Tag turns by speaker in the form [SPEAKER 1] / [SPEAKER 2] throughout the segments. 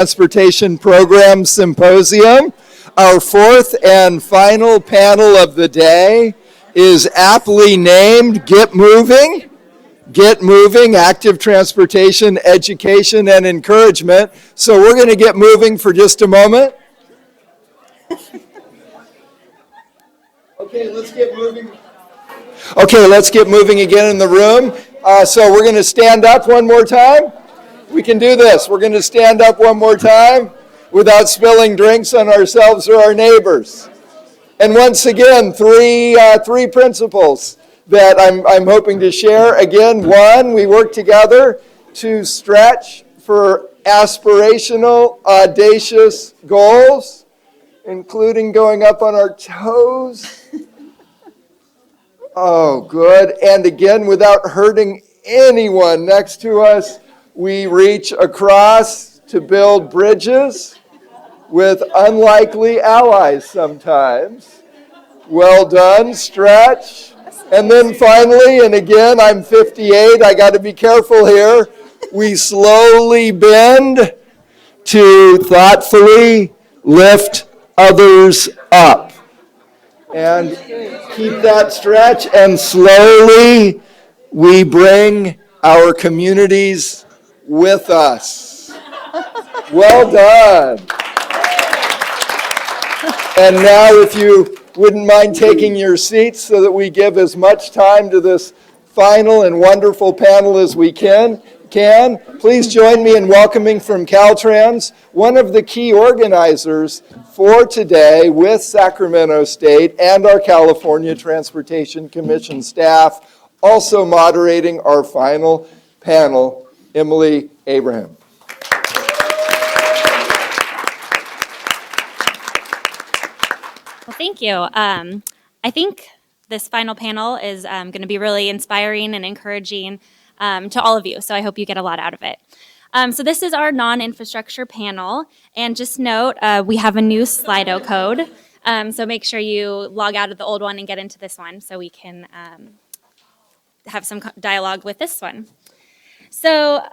[SPEAKER 1] Transportation Program Symposium. Our fourth and final panel of the day is aptly named Get Moving. Get Moving, Active Transportation, Education, and Encouragement. So we're going to get moving for just a moment. Okay, let's get moving. Okay, let's get moving again in the room. So we're going to stand up one more time. We can do this. We're going to stand up one more time without spilling drinks on ourselves or our neighbors. And once again, three principles that I'm hoping to share. Again, one, we work together to stretch for aspirational, audacious goals, including going up on our toes. Oh, good. And again, without hurting anyone next to us, we reach across to build bridges with unlikely allies sometimes. Well done, stretch. And then finally, and again, I'm 58, I got to be careful here, we slowly bend to thoughtfully lift others up. And keep that stretch, and slowly we bring our communities with us. Well done. And now if you wouldn't mind taking your seats so that we give as much time to this final and wonderful panel as we can. Please join me in welcoming from Caltrans, one of the key organizers for today with Sacramento State and our California Transportation Commission staff, also moderating our final panel, Emily Abraham.
[SPEAKER 2] Well, thank you. I think this final panel is going to be really inspiring and encouraging to all of you, so I hope you get a lot out of it. So this is our non-infrastructure panel, and just note, we have a new Slido code, so make sure you log out of the old one and get into this one so we can have some dialogue with this one. So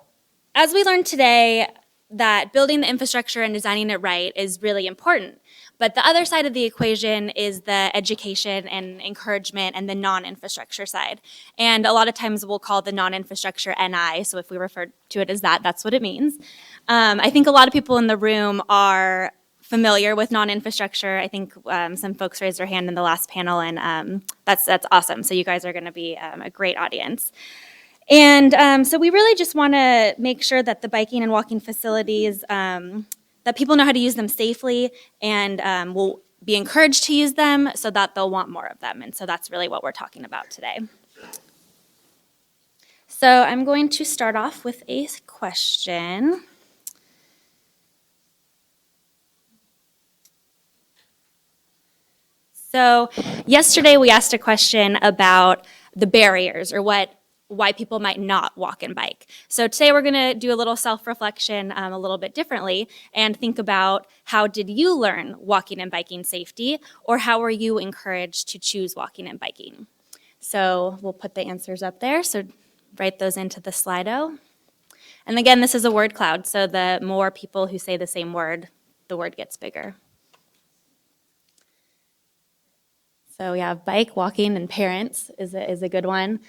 [SPEAKER 2] as we learned today, that building the infrastructure and designing it right is really important. But the other side of the equation is the education and encouragement and the non-infrastructure side. And a lot of times we'll call the non-infrastructure NI, so if we refer to it as that, that's what it means. I think a lot of people in the room are familiar with non-infrastructure. I think some folks raised their hand in the last panel, and that's awesome. So you guys are gonna be a great audience. And so we really just wanna make sure that the biking and walking facilities, that people know how to use them safely and will be encouraged to use them so that they'll want more of them. And so that's really what we're talking about today. So I'm going to start off with a question. So yesterday we asked a question about the barriers or why people might not walk and bike. So today we're gonna do a little self-reflection a little bit differently and think about how did you learn walking and biking safety, or how were you encouraged to choose walking and biking? So we'll put the answers up there, so write those into the Slido. And again, this is a word cloud, so the more people who say the same word, the word gets bigger. So we have bike, walking, and parents is a good one.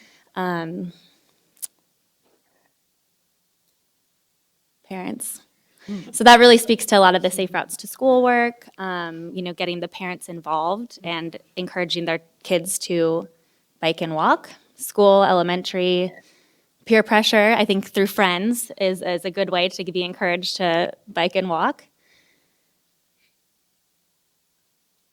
[SPEAKER 2] Parents. So that really speaks to a lot of the safe routes to school work, getting the parents involved and encouraging their kids to bike and walk. School, elementary, peer pressure, I think through friends is a good way to be encouraged to bike and walk.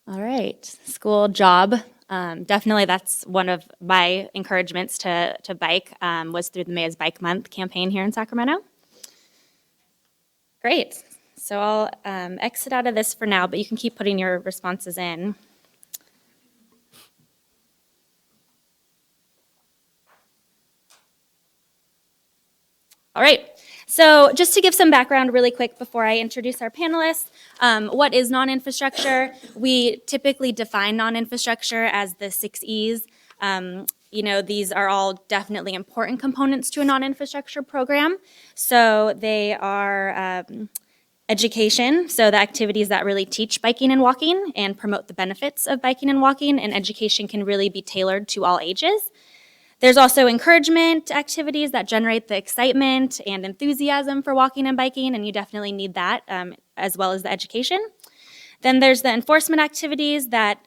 [SPEAKER 2] All right, school, job. Definitely that's one of my encouragements to bike was through the May is Bike Month campaign here in Sacramento. Great, so I'll exit out of this for now, but you can keep putting your responses in. All right, so just to give some background really quick before I introduce our panelists, what is non-infrastructure? We typically define non-infrastructure as the 6 E's. These are all definitely important components to a non-infrastructure program. So they are Education, so the activities that really teach biking and walking and promote the benefits of biking and walking, and education can really be tailored to all ages. There's also encouragement activities that generate the excitement and enthusiasm for walking and biking, and you definitely need that as well as the education. Then there's the enforcement activities that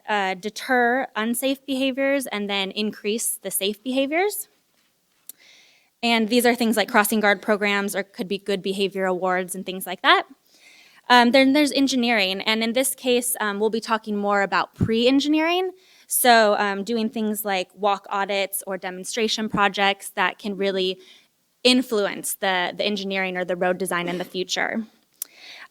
[SPEAKER 2] deter unsafe behaviors and then increase the safe behaviors. And these are things like crossing guard programs or could be good behavior awards and things like that. Then there's engineering, and in this case, we'll be talking more about pre-engineering. So doing things like walk audits or demonstration projects that can really influence the engineering or the road design in the future.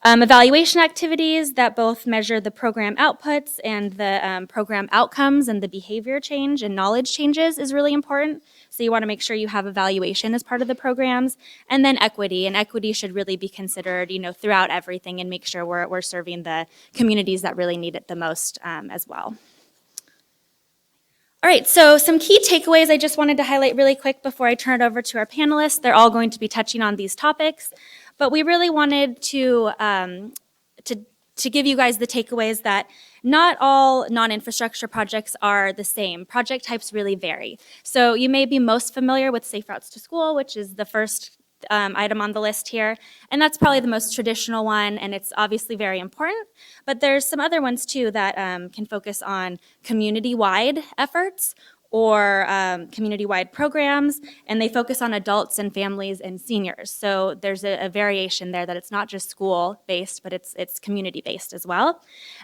[SPEAKER 2] Evaluation activities that both measure the program outputs and the program outcomes and the behavior change and knowledge changes is really important. So you want to make sure you have evaluation as part of the programs. And then equity, and equity should really be considered, throughout everything and make sure we're serving the communities that really need it the most as well. All right, so some key takeaways I just wanted to highlight really quick before I turn it over to our panelists. They're all going to be touching on these topics, but we really wanted to give you guys the takeaways that not all non-infrastructure projects are the same. Project types really vary. So you may be most familiar with Safe Routes to School, which is the first item on the list here, and that's probably the most traditional one, and it's obviously very important, but there's some other ones too that can focus on community-wide efforts or community-wide programs, and they focus on adults and families and seniors. So there's a variation there that it's not just school-based, but it's community-based as well.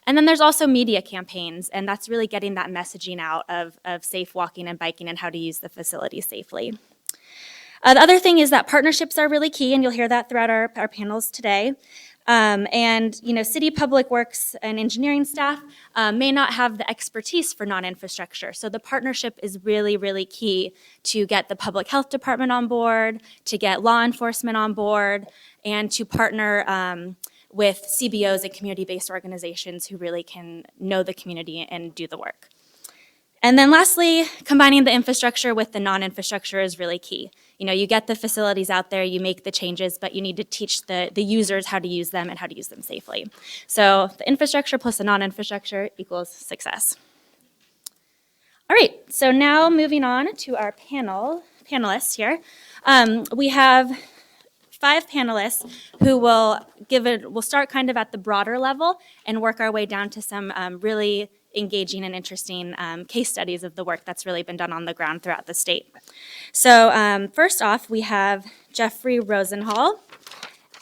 [SPEAKER 2] And then there's also media campaigns, and that's really getting that messaging out of safe walking and biking and how to use the facility safely. The other thing is that partnerships are really key, and you'll hear that throughout our panels today. City public works and engineering staff may not have the expertise for non-infrastructure. So the partnership is really, really key to get the public health department on board, to get law enforcement on board, and to partner with CBOs and community-based organizations who really can know the community and do the work. And then lastly, combining the infrastructure with the non-infrastructure is really key. You get the facilities out there, you make the changes, but you need to teach the users how to use them and how to use them safely. So the infrastructure plus the non-infrastructure equals success. All right, so now moving on to our panelists here. We have 5 panelists who will start kind of at the broader level and work our way down to some really engaging and interesting case studies of the work that's really been done on the ground throughout the state. So first off, we have Jeffrey Rosenhall,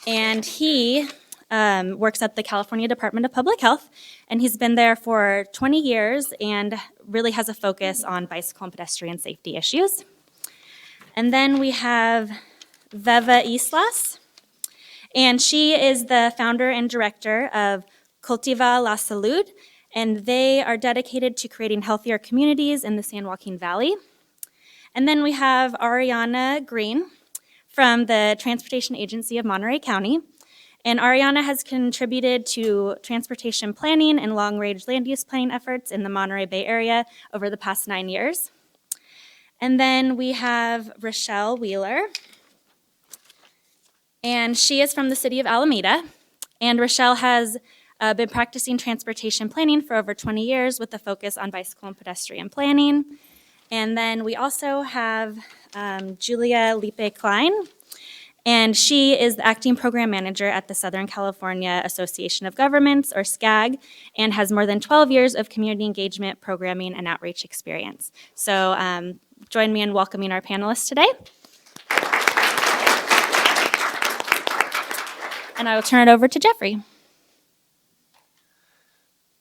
[SPEAKER 2] and he works at the California Department of Public Health, and he's been there for 20 years and really has a focus on bicycle and pedestrian safety issues. And then we have Veva Islas, and she is the founder and director of Cultiva la Salud, and they are dedicated to creating healthier communities in the San Joaquin Valley. And then we have Ariana Green from the Transportation Agency of Monterey County. And Ariana has contributed to transportation planning and long-range land use planning efforts in the Monterey Bay area over the past 9 years. And then we have Rochelle Wheeler, and she is from the city of Alameda. And Rochelle has been practicing transportation planning for over 20 years with a focus on bicycle and pedestrian planning. And then we also have Julia Lipe Klein, and she is the acting program manager at the Southern California Association of Governments, or SCAG, and has more than 12 years of community engagement, programming, and outreach experience. So join me in welcoming our panelists today. And I will turn it over to Jeffrey.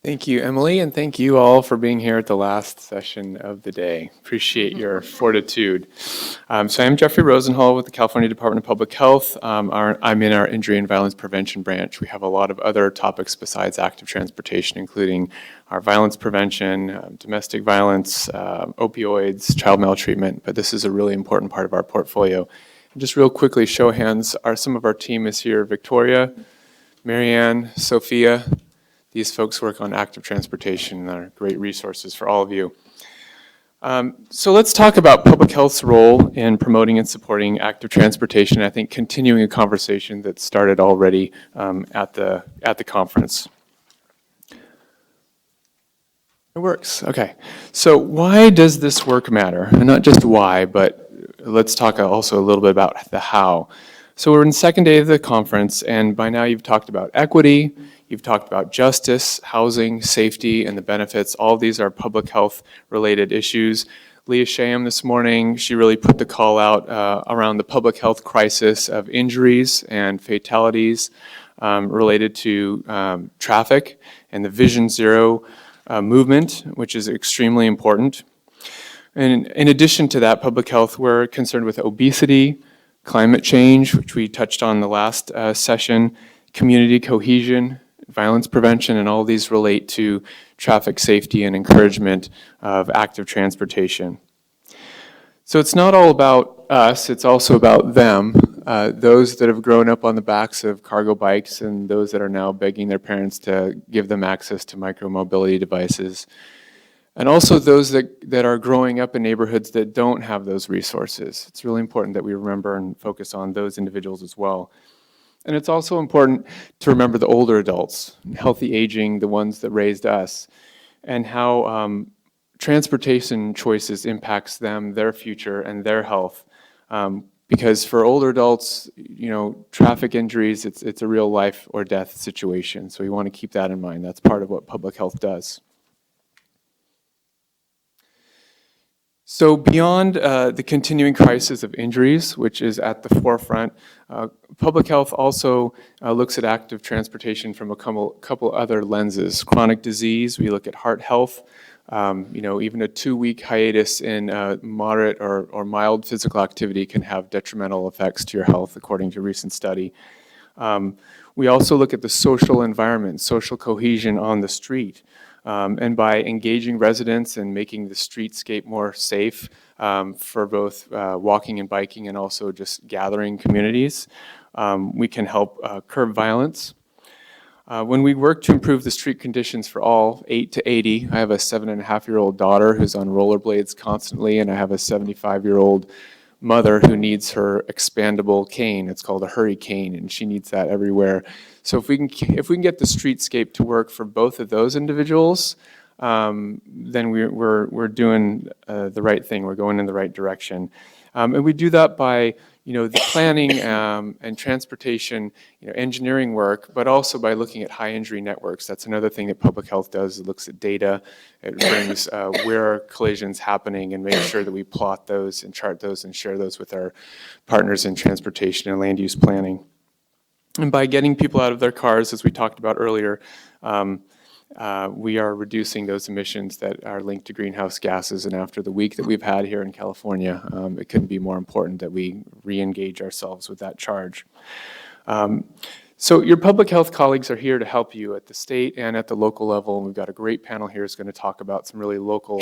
[SPEAKER 3] Thank you, Emily, and thank you all for being here at the last session of the day. Appreciate your fortitude. So I'm Jeffrey Rosenhall with the California Department of Public Health. I'm in our Injury and Violence Prevention branch. We have a lot of other topics besides active transportation, including our violence prevention, domestic violence, opioids, child maltreatment, but this is a really important part of our portfolio. And just real quickly, show of hands, some of our team is here: Victoria, Marianne, Sophia. These folks work on active transportation and are great resources for all of you. So let's talk about public health's role in promoting and supporting active transportation. I think continuing a conversation that started already at the conference. It works. Okay. So why does this work matter? And not just why, but let's talk also a little bit about the how. So we're in the second day of the conference, and by now you've talked about equity, you've talked about justice, housing, safety, and the benefits. All of these are public health related issues. Leah Shaham this morning, she really put the call out around the public health crisis of injuries and fatalities related to traffic and the Vision Zero movement, which is extremely important. And in addition to that, public health, we're concerned with obesity, climate change, which we touched on the last session, community cohesion, violence prevention, and all these relate to traffic safety and encouragement of active transportation. So it's not all about us, it's also about them, those that have grown up on the backs of cargo bikes and those that are now begging their parents to give them access to micromobility devices. And also those that are growing up in neighborhoods that don't have those resources. It's really important that we remember and focus on those individuals as well. And it's also important to remember the older adults, healthy aging, the ones that raised us, and how transportation choices impacts them, their future, and their health. Because for older adults, traffic injuries, it's a real life or death situation. So we want to keep that in mind. That's part of what public health does. So beyond the continuing crisis of injuries, which is at the forefront, public health also looks at active transportation from a couple other lenses. Chronic disease, we look at heart health, even a 2-week hiatus in moderate or mild physical activity can have detrimental effects to your health, according to a recent study. We also look at the social environment, social cohesion on the street. And by engaging residents and making the streetscape more safe for both walking and biking and also just gathering communities, we can help curb violence. When we work to improve the street conditions for all, 8 to 80, I have a 7.5-year-old daughter who's on rollerblades constantly, and I have a 75-year-old mother who needs her expandable cane. It's called a hurricane, and she needs that everywhere. So if we can get the streetscape to work for both of those individuals, then we're doing the right thing. We're going in the right direction, and we do that by the planning and transportation, engineering work, but also by looking at high injury networks. That's another thing that public health does. It looks at data. It brings where are collisions happening and make sure that we plot those and chart those and share those with our partners in transportation and land use planning. And by getting people out of their cars, as we talked about earlier, we are reducing those emissions that are linked to greenhouse gases. And after the week that we've had here in California, it couldn't be more important that we re-engage ourselves with that charge. So your public health colleagues are here to help you at the state and at the local level. And we've got a great panel here that's going to talk about some really local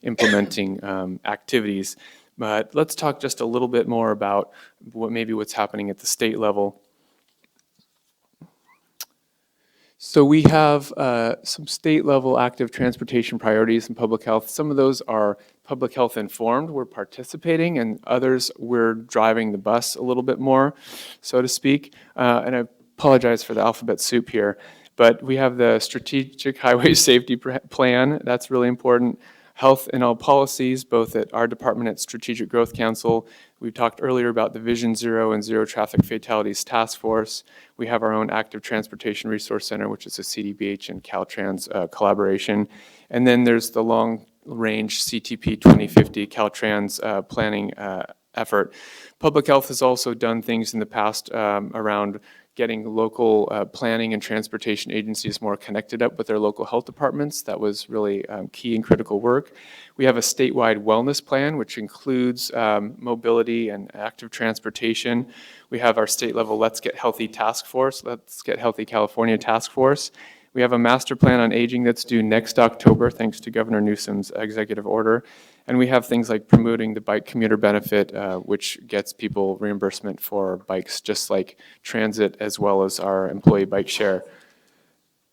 [SPEAKER 3] implementing activities. But let's talk just a little bit more about what's happening at the state level. So we have some state-level active transportation priorities in public health. Some of those are public health informed, we're participating, and others we're driving the bus a little bit more, so to speak. And I apologize for the alphabet soup here, but we have the Strategic Highway Safety Plan. That's really important. Health in all policies, both at our department at Strategic Growth Council. We talked earlier about the Vision Zero and Zero Traffic Fatalities Task Force. We have our own Active Transportation Resource Center, which is a CDBH and Caltrans collaboration. And then there's the long-range CTP 2050 Caltrans planning effort. Public health has also done things in the past around getting local planning and transportation agencies more connected up with their local health departments. That was really key and critical work. We have a statewide wellness plan, which includes mobility and active transportation. We have our state level Let's Get Healthy Task Force, Let's Get Healthy California Task Force. We have a master plan on aging that's due next October, thanks to Governor Newsom's executive order. And we have things like promoting the bike commuter benefit, which gets people reimbursement for bikes, just like transit, as well as our employee bike share.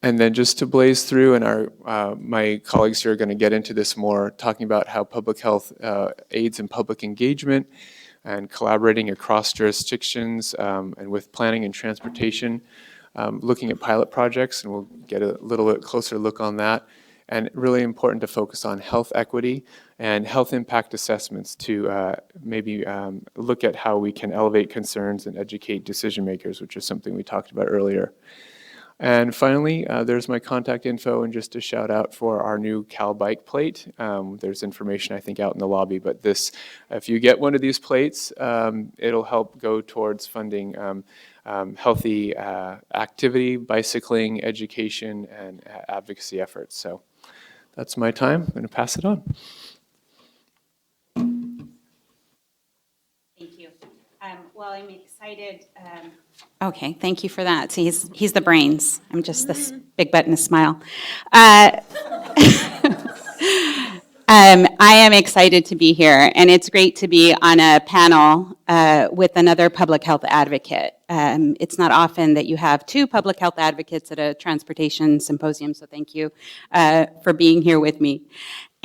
[SPEAKER 3] And then just to blaze through, and my colleagues here are going to get into this more, talking about how public health aids in public engagement and collaborating across jurisdictions and with planning and transportation, looking at pilot projects, and we'll get a little bit closer look on that. And really important to focus on health equity and health impact assessments to maybe look at how we can elevate concerns and educate decision makers, which is something we talked about earlier. And finally, there's my contact info, and just a shout out for our new Cal Bike plate. There's information, I think, out in the lobby, but this, if you get one of these plates, it'll help go towards funding healthy activity, bicycling, education, and advocacy efforts. So that's my time. I'm going to pass it on.
[SPEAKER 4] Thank you. Well, I'm excited. Okay, thank you for that. See, he's the brains. I'm just this big butt and a smile. I am excited to be here, and it's great to be on a panel with another public health advocate. It's not often that you have two public health advocates at a transportation symposium, so thank you for being here with me.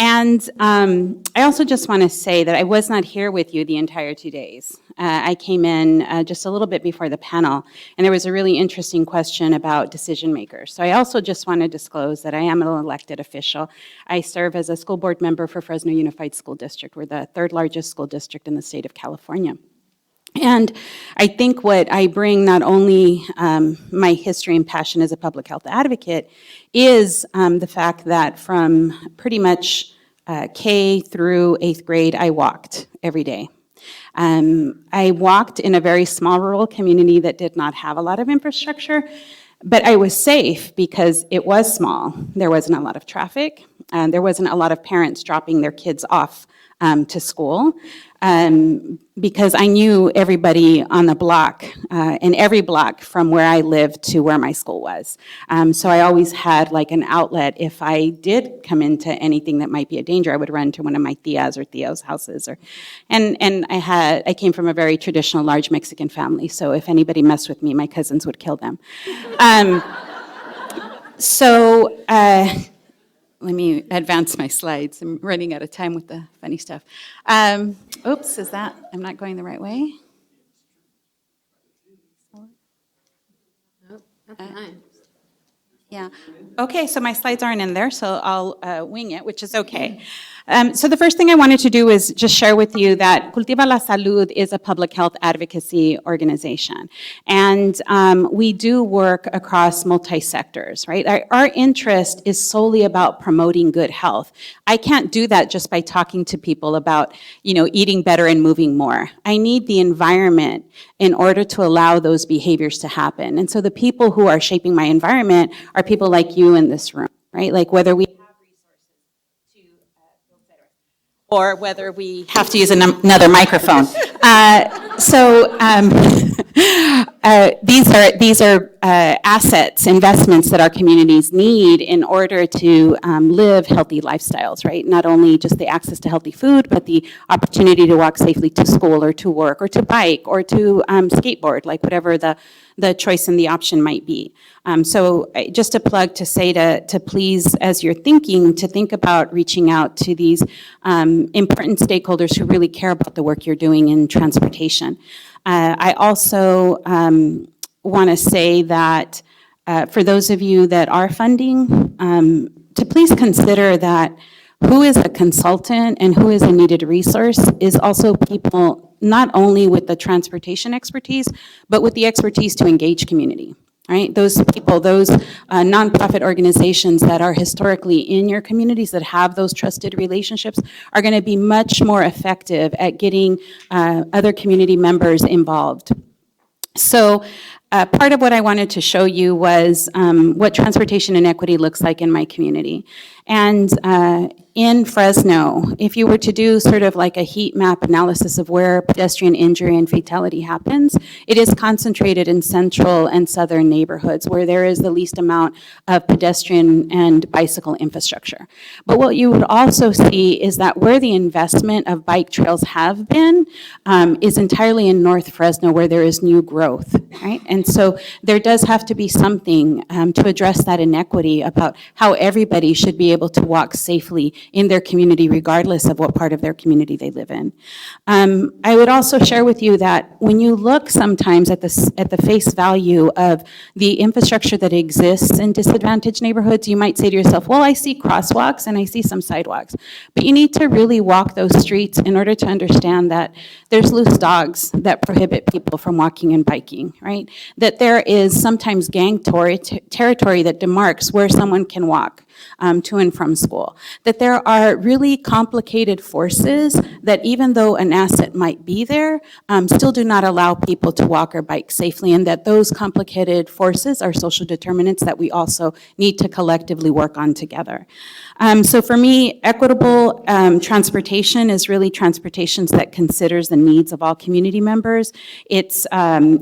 [SPEAKER 4] And I also just want to say that I was not here with you the entire 2 days. I came in just a little bit before the panel, and there was a really interesting question about decision makers. So I also just want to disclose that I am an elected official. I serve as a school board member for Fresno Unified School District. We're the third largest school district in the state of California. And I think what I bring, not only my history and passion as a public health advocate, is the fact that from pretty much K through 8th grade, I walked every day. I walked in a very small rural community that did not have a lot of infrastructure, but I was safe because it was small. There wasn't a lot of traffic. There wasn't a lot of parents dropping their kids off to school, because I knew everybody on the block, and every block from where I lived to where my school was. So I always had like an outlet. If I did come into anything that might be a danger, I would run to one of my tias or Theo's houses. And I came from a very traditional, large Mexican family. So if anybody messed with me, my cousins would kill them. Let me advance my slides. I'm running out of time with the funny stuff. Oops, I'm not going the right way?
[SPEAKER 5] Nope, that's mine.
[SPEAKER 4] Yeah. Okay, so my slides aren't in there, so I'll wing it, which is okay. So the first thing I wanted to do is just share with you that Cultiva la Salud is a public health advocacy organization. And we do work across multi-sectors, right? Our interest is solely about promoting good health. I can't do that just by talking to people about, eating better and moving more. I need the environment in order to allow those behaviors to happen. And so the people who are shaping my environment are people like you in this room, right? Like whether we or whether we have to use another microphone. These are assets, investments that our communities need in order to live healthy lifestyles, right? Not only just the access to healthy food, but the opportunity to walk safely to school or to work or to bike or to skateboard, like whatever the choice and the option might be. So just a plug to say to please, as you're thinking, to think about reaching out to these important stakeholders who really care about the work you're doing in transportation. I also want to say that for those of you that are funding, to please consider that who is a consultant and who is a needed resource is also people not only with the transportation expertise, but with the expertise to engage community, right? Those people, those nonprofit organizations that are historically in your communities that have those trusted relationships are going to be much more effective at getting other community members involved. So part of what I wanted to show you was what transportation inequity looks like in my community. And in Fresno, if you were to do sort of like a heat map analysis of where pedestrian injury and fatality happens, it is concentrated in central and southern neighborhoods where there is the least amount of pedestrian and bicycle infrastructure. But what you would also see is that where the investment of bike trails have been is entirely in North Fresno where there is new growth, right? And so there does have to be something to address that inequity about how everybody should be able to walk safely in their community regardless of what part of their community they live in. I would also share with you that when you look sometimes at the face value of the infrastructure that exists in disadvantaged neighborhoods, you might say to yourself, well, I see crosswalks and I see some sidewalks. But you need to really walk those streets in order to understand that there's loose dogs that prohibit people from walking and biking, right? That there is sometimes gang territory that demarks where someone can walk to and from school. That there are really complicated forces that even though an asset might be there, still do not allow people to walk or bike safely, and that those complicated forces are social determinants that we also need to collectively work on together. So for me, equitable transportation is really transportation that considers the needs of all community members. It's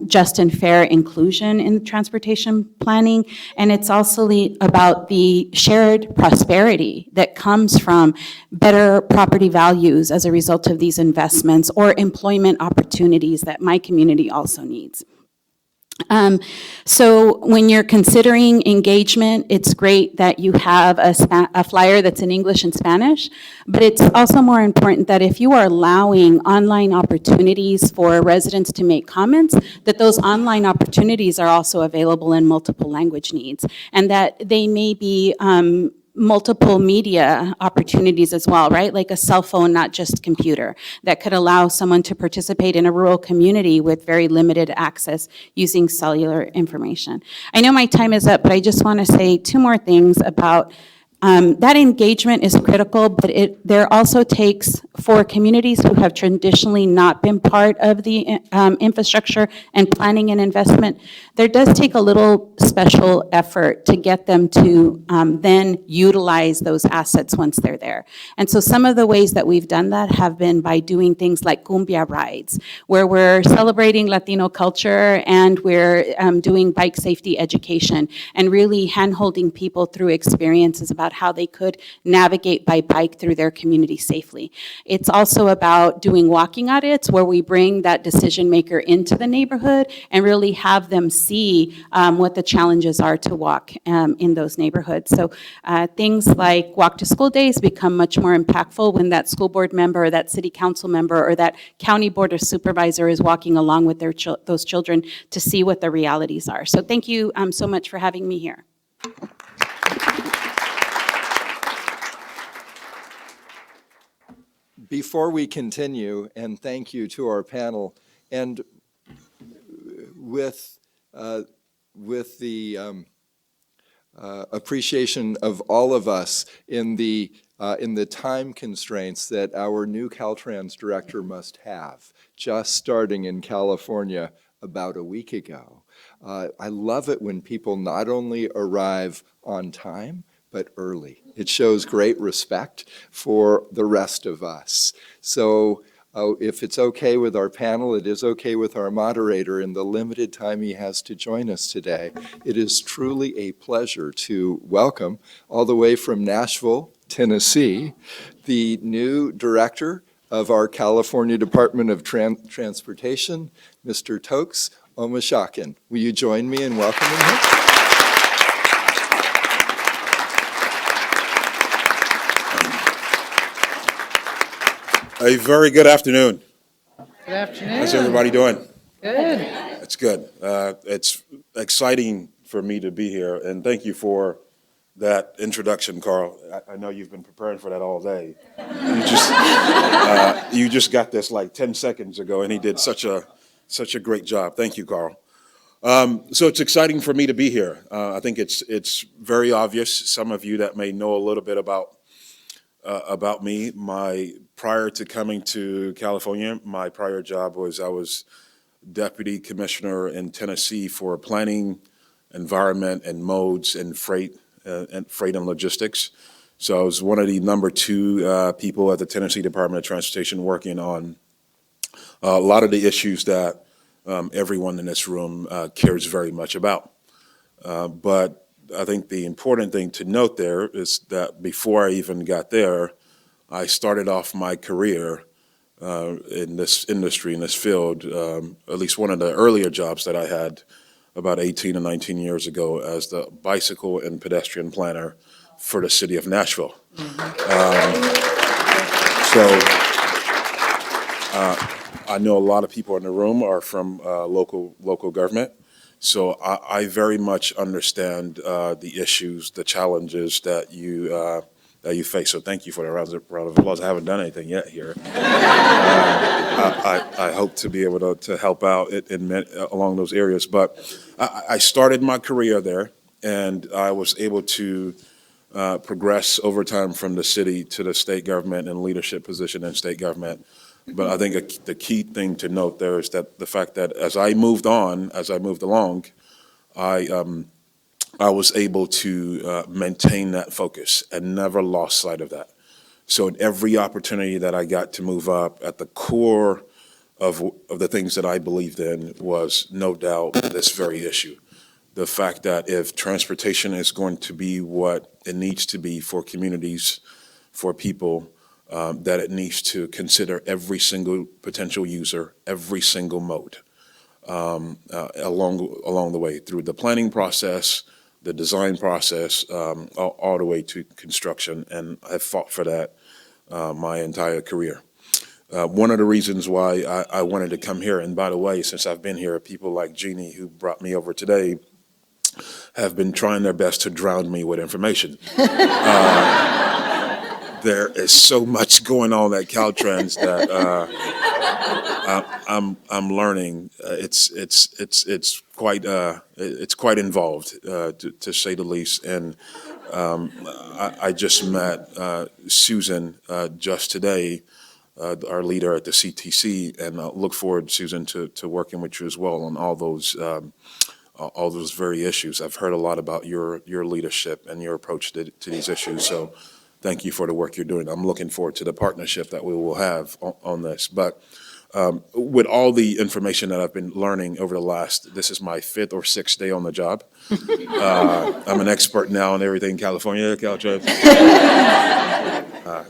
[SPEAKER 4] just and fair inclusion in transportation planning, and it's also about the shared prosperity that comes from better property values as a result of these investments or employment opportunities that my community also needs. So when you're considering engagement, it's great that you have a flyer that's in English and Spanish, but it's also more important that if you are allowing online opportunities for residents to make comments, that those online opportunities are also available in multiple language needs, and that they may be multiple media opportunities as well, right? Like a cell phone, not just computer, that could allow someone to participate in a rural community with very limited access using cellular information. I know my time is up, but I just want to say two more things about that engagement is critical, but there also takes, for communities who have traditionally not been part of the infrastructure and planning and investment, there does take a little special effort to get them to then utilize those assets once they're there. And so some of the ways that we've done that have been by doing things like cumbia rides, where we're celebrating Latino culture and we're doing bike safety education and really hand-holding people through experiences about how they could navigate by bike through their community safely. It's also about doing walking audits where we bring that decision maker into the neighborhood and really have them see what the challenges are to walk in those neighborhoods. So things like walk to school days become much more impactful when that school board member or that city council member or that county board of supervisor is walking along with those children to see what the realities are. So thank you so much for having me here.
[SPEAKER 1] Before we continue, and thank you to our panel, and with the appreciation of all of us in the time constraints that our new Caltrans director must have, just starting in California about a week ago. I love it when people not only arrive on time, but early. It shows great respect for the rest of us. So if it's okay with our panel, it is okay with our moderator in the limited time he has to join us today. It is truly a pleasure to welcome, all the way from Nashville, Tennessee, the new director of our California Department of Transportation, Mr. Tokes Omashakin. Will you join me in welcoming him?
[SPEAKER 5] A very good afternoon.
[SPEAKER 6] Good afternoon.
[SPEAKER 5] How's everybody doing?
[SPEAKER 6] Good.
[SPEAKER 5] It's good. It's exciting for me to be here, and thank you for that introduction, Carl. I know you've been preparing for that all day. You just got this like 10 seconds ago, and he did such a great job. Thank you, Carl. So it's exciting for me to be here. I think it's very obvious. Some of you that may know a little bit about me. Prior to coming to California, my prior job was I was deputy commissioner in Tennessee for planning, environment, and modes and freight and logistics. So I was one of the number two people at the Tennessee Department of Transportation working on a lot of the issues that everyone in this room cares very much about. But I think the important thing to note there is that before I even got there, I started off my career in this industry, in this field, at least one of the earlier jobs that I had about 18 or 19 years ago as the bicycle and pedestrian planner for the city of Nashville. So I know a lot of people in the room are from local government. So I very much understand the issues, the challenges that you face. So thank you for the round of applause. I haven't done anything yet here. I hope to be able to help out along those areas. But I started my career there, and I was able to progress over time from the city to the state government and leadership position in state government. But I think the key thing to note there is that the fact that as I moved along, I was able to maintain that focus and never lost sight of that. So in every opportunity that I got to move up, at the core of the things that I believed in was no doubt this very issue. The fact that if transportation is going to be what it needs to be for communities, for people, that it needs to consider every single potential user, every single mode along the way through the planning process, the design process, all the way to construction, and I've fought for that my entire career. One of the reasons why I wanted to come here, and by the way, since I've been here, people like Jeannie, who brought me over today, have been trying their best to drown me with information. There is so much going on at Caltrans that I'm learning. It's quite involved, to say the least. And I just met Susan just today, our leader at the CTC, and I look forward, Susan, to working with you as well on all those very issues. I've heard a lot about your leadership and your approach to these issues. So thank you for the work you're doing. I'm looking forward to the partnership that we will have on this. But with all the information that I've been learning over this is my 5th or 6th day on the job. I'm an expert now in everything California, Caltrans.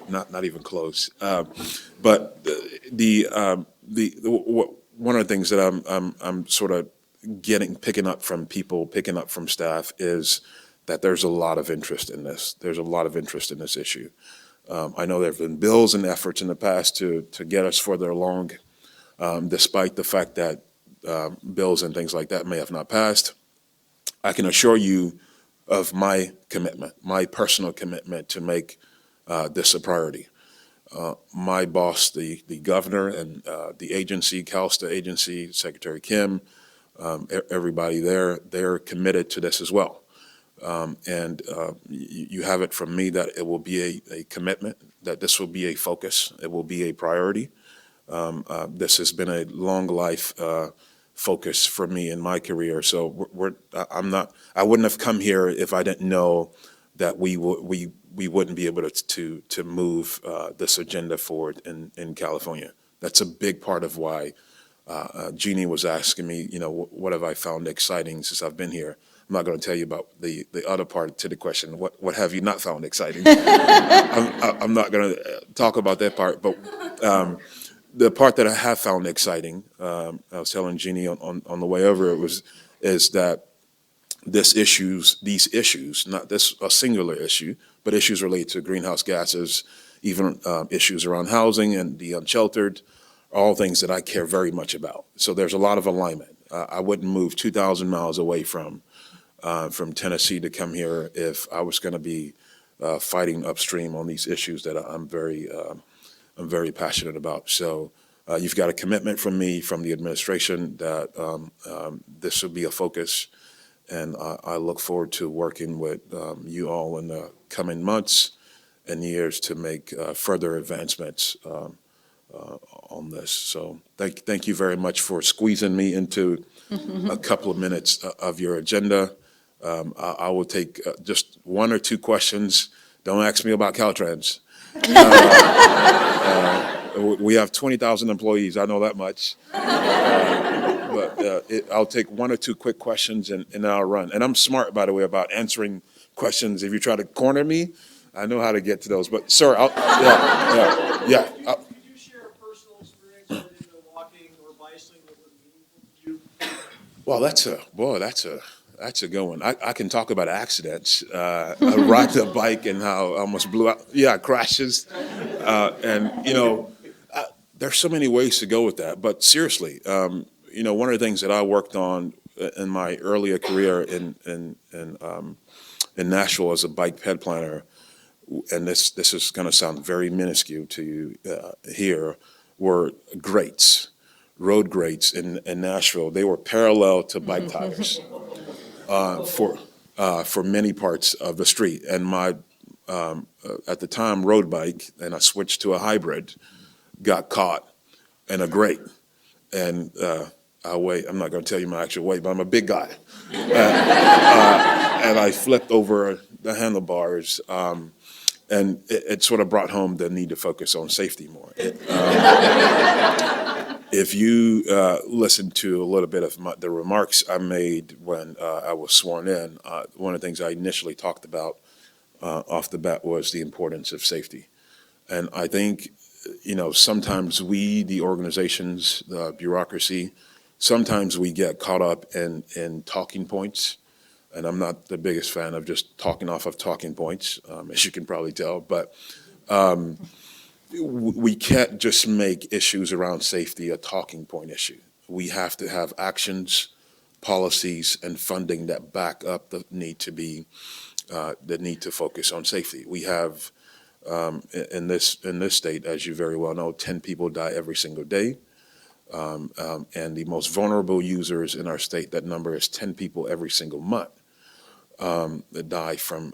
[SPEAKER 5] Not even close. But one of the things that I'm sort of picking up from people, picking up from staff, is that there's a lot of interest in this. There's a lot of interest in this issue. I know there have been bills and efforts in the past to get us further along, despite the fact that bills and things like that may have not passed. I can assure you of my commitment, my personal commitment to make this a priority. My boss, the governor, and the agency, CalSTA agency, Secretary Kim, everybody there, they're committed to this as well. And you have it from me that it will be a commitment, that this will be a focus, it will be a priority. This has been a long life focus for me in my career. So I wouldn't have come here if I didn't know that we wouldn't be able to move this agenda forward in California. That's a big part of why Jeannie was asking me, what have I found exciting since I've been here? I'm not going to tell you about the other part to the question, what have you not found exciting? I'm not going to talk about that part, but the part that I have found exciting, I was telling Jeannie on the way over, is that these issues, not this a singular issue, but issues related to greenhouse gases, even issues around housing and the unsheltered, all things that I care very much about. So there's a lot of alignment. I wouldn't move 2,000 miles away from Tennessee to come here if I was going to be fighting upstream on these issues that I'm very passionate about. So you've got a commitment from me, from the administration, that this will be a focus, and I look forward to working with you all in the coming months and years to make further advancements on this. So thank you very much for squeezing me into a couple of minutes of your agenda. I will take just one or two questions Don't ask me about Caltrans. We have 20,000 employees, I know that much. I'll take one or two quick questions and then I'll run. And I'm smart, by the way, about answering questions. If you try to corner me, I know how to get to those. But sir, yeah.
[SPEAKER 7] Could you share a personal experience related to walking or bicycling that was meaningful to you?
[SPEAKER 5] Well, that's a good one. I can talk about accidents. I ride the bike and how I almost blew out. Yeah, crashes. There's so many ways to go with that. But seriously, one of the things that I worked on in my earlier career in Nashville as a bike ped planner, and this is going to sound very minuscule to you here, were grates, road grates in Nashville. They were parallel to bike tires for many parts of the street. And my at the time road bike, and I switched to a hybrid, got caught in a grate, and I'm not going to tell you my actual weight, but I'm a big guy, and I flipped over the handlebars, and it sort of brought home the need to focus on safety more. If you listen to a little bit of the remarks I made when I was sworn in, one of the things I initially talked about off the bat was the importance of safety. And I think, sometimes we, the organizations, the bureaucracy, sometimes we get caught up in talking points. And I'm not the biggest fan of just talking off of talking points, as you can probably tell. But we can't just make issues around safety a talking point issue. We have to have actions, policies, and funding that back up the need to focus on safety. We have in this state, as you very well know, 10 people die every single day. And the most vulnerable users in our state, that number is 10 people every single month that die from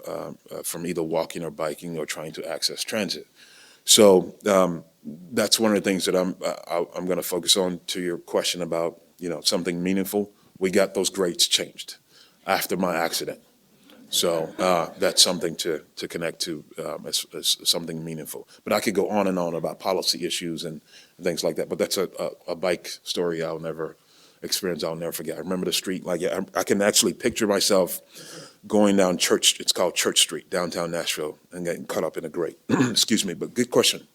[SPEAKER 5] either walking or biking or trying to access transit. So that's one of the things that I'm going to focus on. To your question about something meaningful, we got those grades changed after my accident. So that's something to connect to as something meaningful. But I could go on and on about policy issues and things like that. But that's a bike story I'll never forget. I remember the street, I can actually picture myself going down Church, it's called Church Street, downtown Nashville, and getting caught up in a grate. Excuse me, but good question.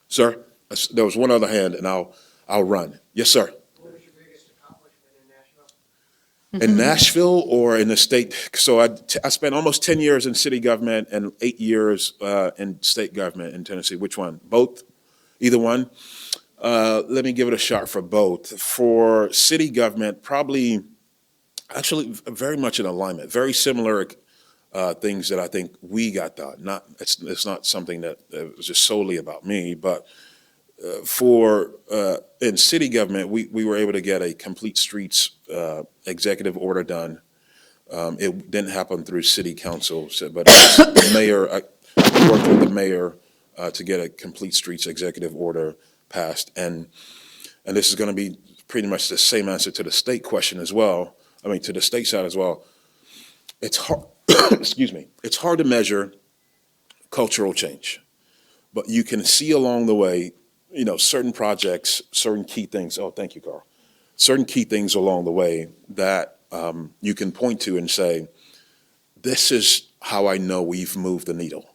[SPEAKER 5] Sir, there was one other hand, and I'll run. Yes, sir.
[SPEAKER 7] What was your biggest accomplishment in Nashville?
[SPEAKER 5] In Nashville or in the state? So I spent almost 10 years in city government and 8 years in state government in Tennessee. Which one? Both? Either one? Let me give it a shot for both. For city government, probably, actually very much in alignment, very similar things that I think we got done. It's not something that was just solely about me, but in city government, we were able to get a complete streets executive order done. It didn't happen through city council, but the mayor, I worked with the mayor to get a complete streets executive order passed. And this is going to be pretty much the same answer to the state question as well. I mean, to the state side as well. It's hard, excuse me, it's hard to measure cultural change, but you can see along the way, certain projects, certain key things. Oh, thank you, Carl. Certain key things along the way that you can point to and say, this is how I know we've moved the needle.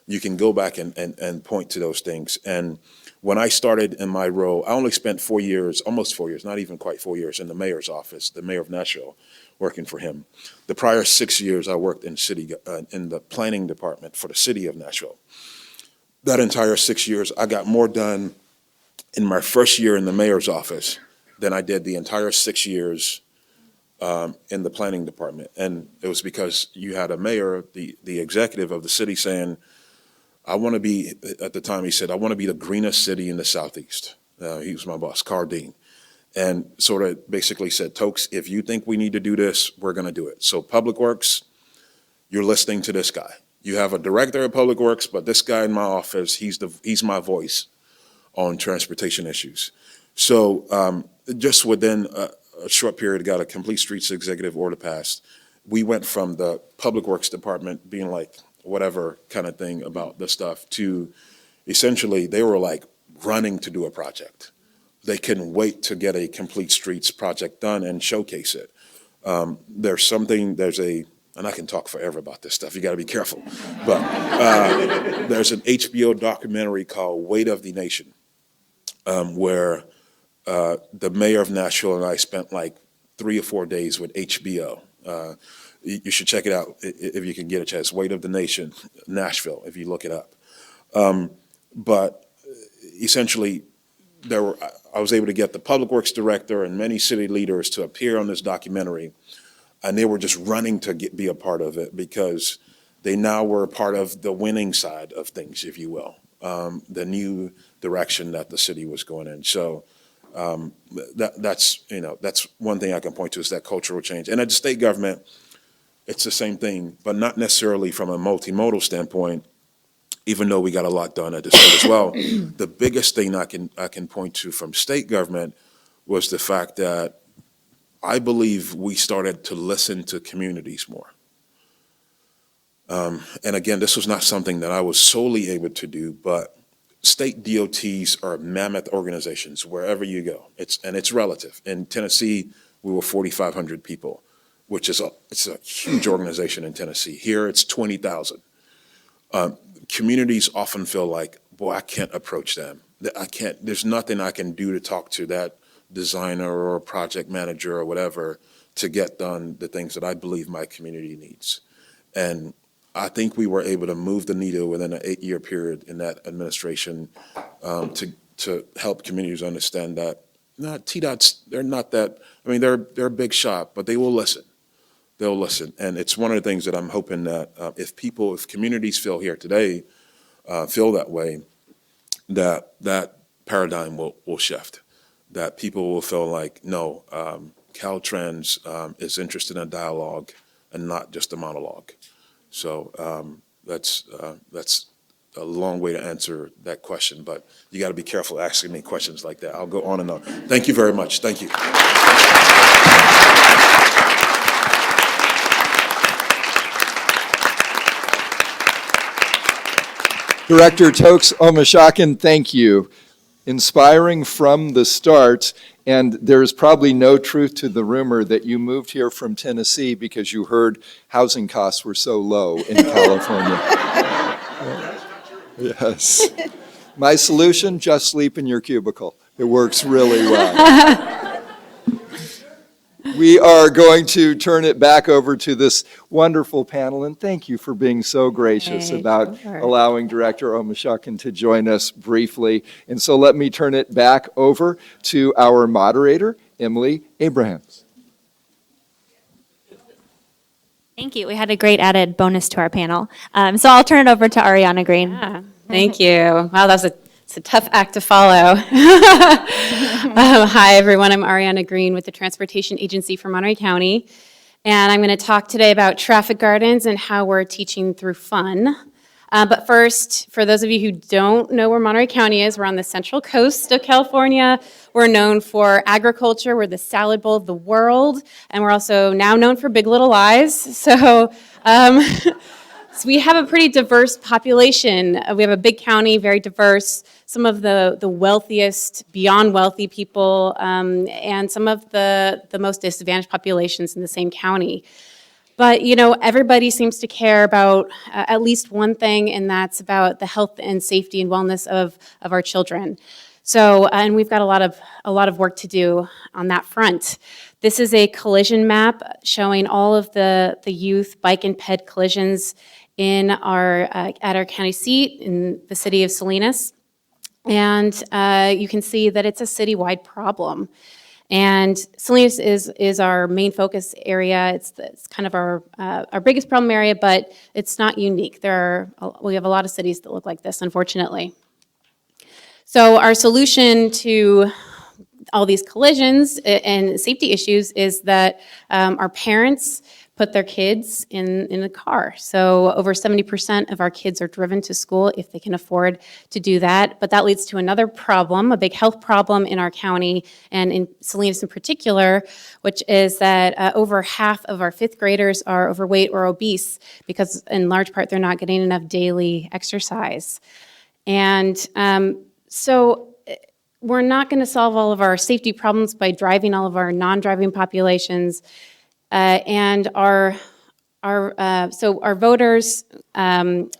[SPEAKER 5] You can go back and point to those things. And when I started in my role, I only spent 4 years, almost 4 years, not even quite 4 years, in the mayor's office, the mayor of Nashville, working for him. The prior 6 years, I worked in the planning department for the city of Nashville. That entire 6 years, I got more done in my first year in the mayor's office than I did the entire 6 years in the planning department. And it was because you had a mayor, the executive of the city, saying, I want to be, at the time he said, I want to be the greenest city in the Southeast. He was my boss, Carl Dean. And sort of basically said, Tokes, if you think we need to do this, we're going to do it. So Public Works, you're listening to this guy. You have a director of Public Works, but this guy in my office, he's my voice on transportation issues. So just within a short period, got a complete streets executive order passed. We went from the Public Works department being like, whatever kind of thing about the stuff, to essentially they were like running to do a project. They couldn't wait to get a complete streets project done and showcase it. And I can talk forever about this stuff, you gotta be careful. But there's an HBO documentary called Weight of the Nation, where the mayor of Nashville and I spent like 3 or 4 days with HBO. You should check it out if you can get a chance. Weight of the Nation, Nashville, if you look it up. But essentially, I was able to get the public works director and many city leaders to appear on this documentary, and they were just running to be a part of it because they now were a part of the winning side of things, if you will, the new direction that the city was going in. So that's one thing I can point to, is that cultural change. And at the state government, it's the same thing, but not necessarily from a multimodal standpoint, even though we got a lot done at the state as well. The biggest thing I can point to from state government was the fact that I believe we started to listen to communities more. And again, this was not something that I was solely able to do, but state DOTs are mammoth organizations wherever you go. It's relative. In Tennessee, we were 4,500 people, which is it's a huge organization in Tennessee. Here, it's 20,000. Communities often feel like, boy, I can't approach them. There's nothing I can do to talk to that designer or project manager or whatever to get done the things that I believe my community needs. And I think we were able to move the needle within an 8-year period in that administration to help communities understand that TDOTs, they're not that, I mean, they're a big shop, but they will listen. They'll listen. And it's one of the things that I'm hoping that if communities feel here today, feel that way, that paradigm will shift. That people will feel like, no, Caltrans is interested in a dialogue and not just a monologue. So that's a long way to answer that question, but you got to be careful asking me questions like that. I'll go on and on. Thank you very much. Thank you.
[SPEAKER 1] Director Tokes Omashakin, thank you. Inspiring from the start, and there's probably no truth to the rumor that you moved here from Tennessee because you heard housing costs were so low in California. Yes. My solution, just sleep in your cubicle. It works really well. We are going to turn it back over to this wonderful panel, and thank you for being so gracious about allowing Director Omashakin to join us briefly. And so let me turn it back over to our moderator, Emily Abrahams.
[SPEAKER 2] Thank you. We had a great added bonus to our panel. So I'll turn it over to Ariana Green.
[SPEAKER 4] Yeah, thank you. Wow, it's a tough act to follow. Hi, everyone. I'm Ariana Green with the Transportation Agency for Monterey County. And I'm going to talk today about traffic gardens and how we're teaching through fun. But first, for those of you who don't know where Monterey County is, we're on the central coast of California. We're known for agriculture. We're the salad bowl of the world. And we're also now known for Big Little Lies. So we have a pretty diverse population. We have a big county, very diverse, some of the wealthiest, beyond wealthy people, and some of the most disadvantaged populations in the same county. But, everybody seems to care about at least one thing, and that's about the health and safety and wellness of our children. So, and we've got a lot of work to do on that front. This is a collision map showing all of the youth bike and ped collisions at our county seat in the city of Salinas. And you can see that it's a citywide problem. And Salinas is our main focus area. It's kind of our biggest problem area, but it's not unique. We have a lot of cities that look like this, unfortunately. So our solution to all these collisions and safety issues is that our parents
[SPEAKER 8] put their kids in a car. So over 70% of our kids are driven to school if they can afford to do that. But that leads to another problem, a big health problem in our county, and in Salinas in particular, which is that over half of our fifth graders are overweight or obese because in large part they're not getting enough daily exercise. And so we're not going to solve all of our safety problems by driving all of our non-driving populations. And so our voters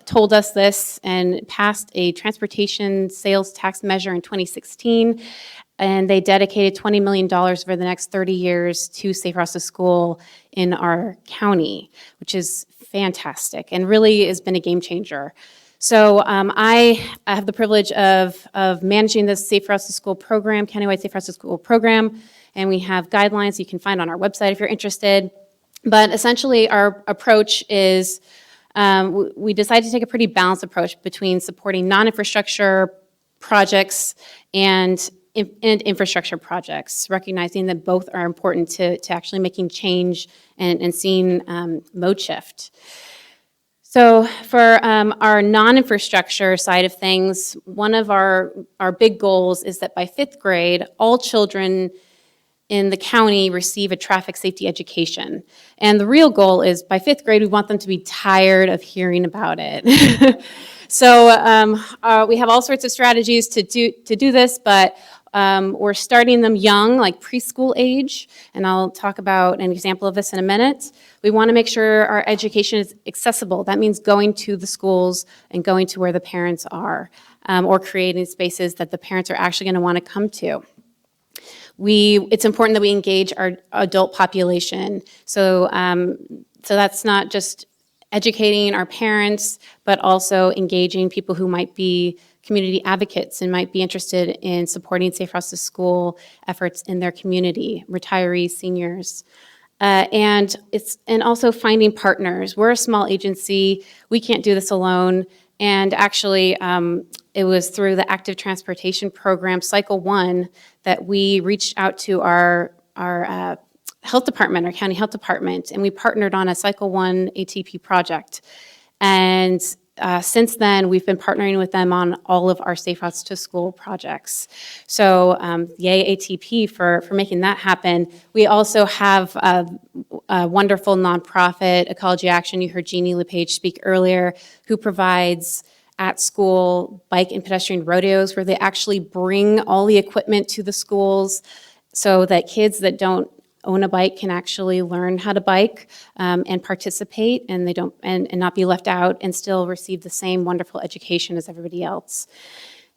[SPEAKER 8] told us this and passed a transportation sales tax measure in 2016, and they dedicated $20 million over the next 30 years to Safe Routes to School in our county, which is fantastic and really has been a game changer. So I have the privilege of managing this Safe Routes to School program, countywide Safe Routes to School program, and we have guidelines you can find on our website if you're interested. But essentially, our approach is we decided to take a pretty balanced approach between supporting non-infrastructure projects and infrastructure projects, recognizing that both are important to actually making change and seeing mode shift. So for our non-infrastructure side of things, one of our big goals is that by fifth grade, all children in the county receive a traffic safety education. And the real goal is by fifth grade, we want them to be tired of hearing about it. So we have all sorts of strategies to do this, but we're starting them young, like preschool age, and I'll talk about an example of this in a minute. We want to make sure our education is accessible. That means going to the schools and going to where the parents are, or creating spaces that the parents are actually going to want to come to. It's important that we engage our adult population. So that's not just educating our parents, but also engaging people who might be community advocates and might be interested in supporting Safe Routes to School efforts in their community, retirees, seniors. And also finding partners. We're a small agency. We can't do this alone. And actually, it was through the Active Transportation Program, Cycle 1, that we reached out to our health department, our county health department, and we partnered on a Cycle 1 ATP project. And since then, we've been partnering with them on all of our Safe Routes to School projects. So yay ATP for making that happen. We also have a wonderful nonprofit, Ecology Action, you heard Jeannie LePage speak earlier, who provides at-school bike and pedestrian rodeos where they actually bring all the equipment to the schools so that kids that don't own a bike can actually learn how to bike and participate, and they don't and not be left out and still receive the same wonderful education as everybody else.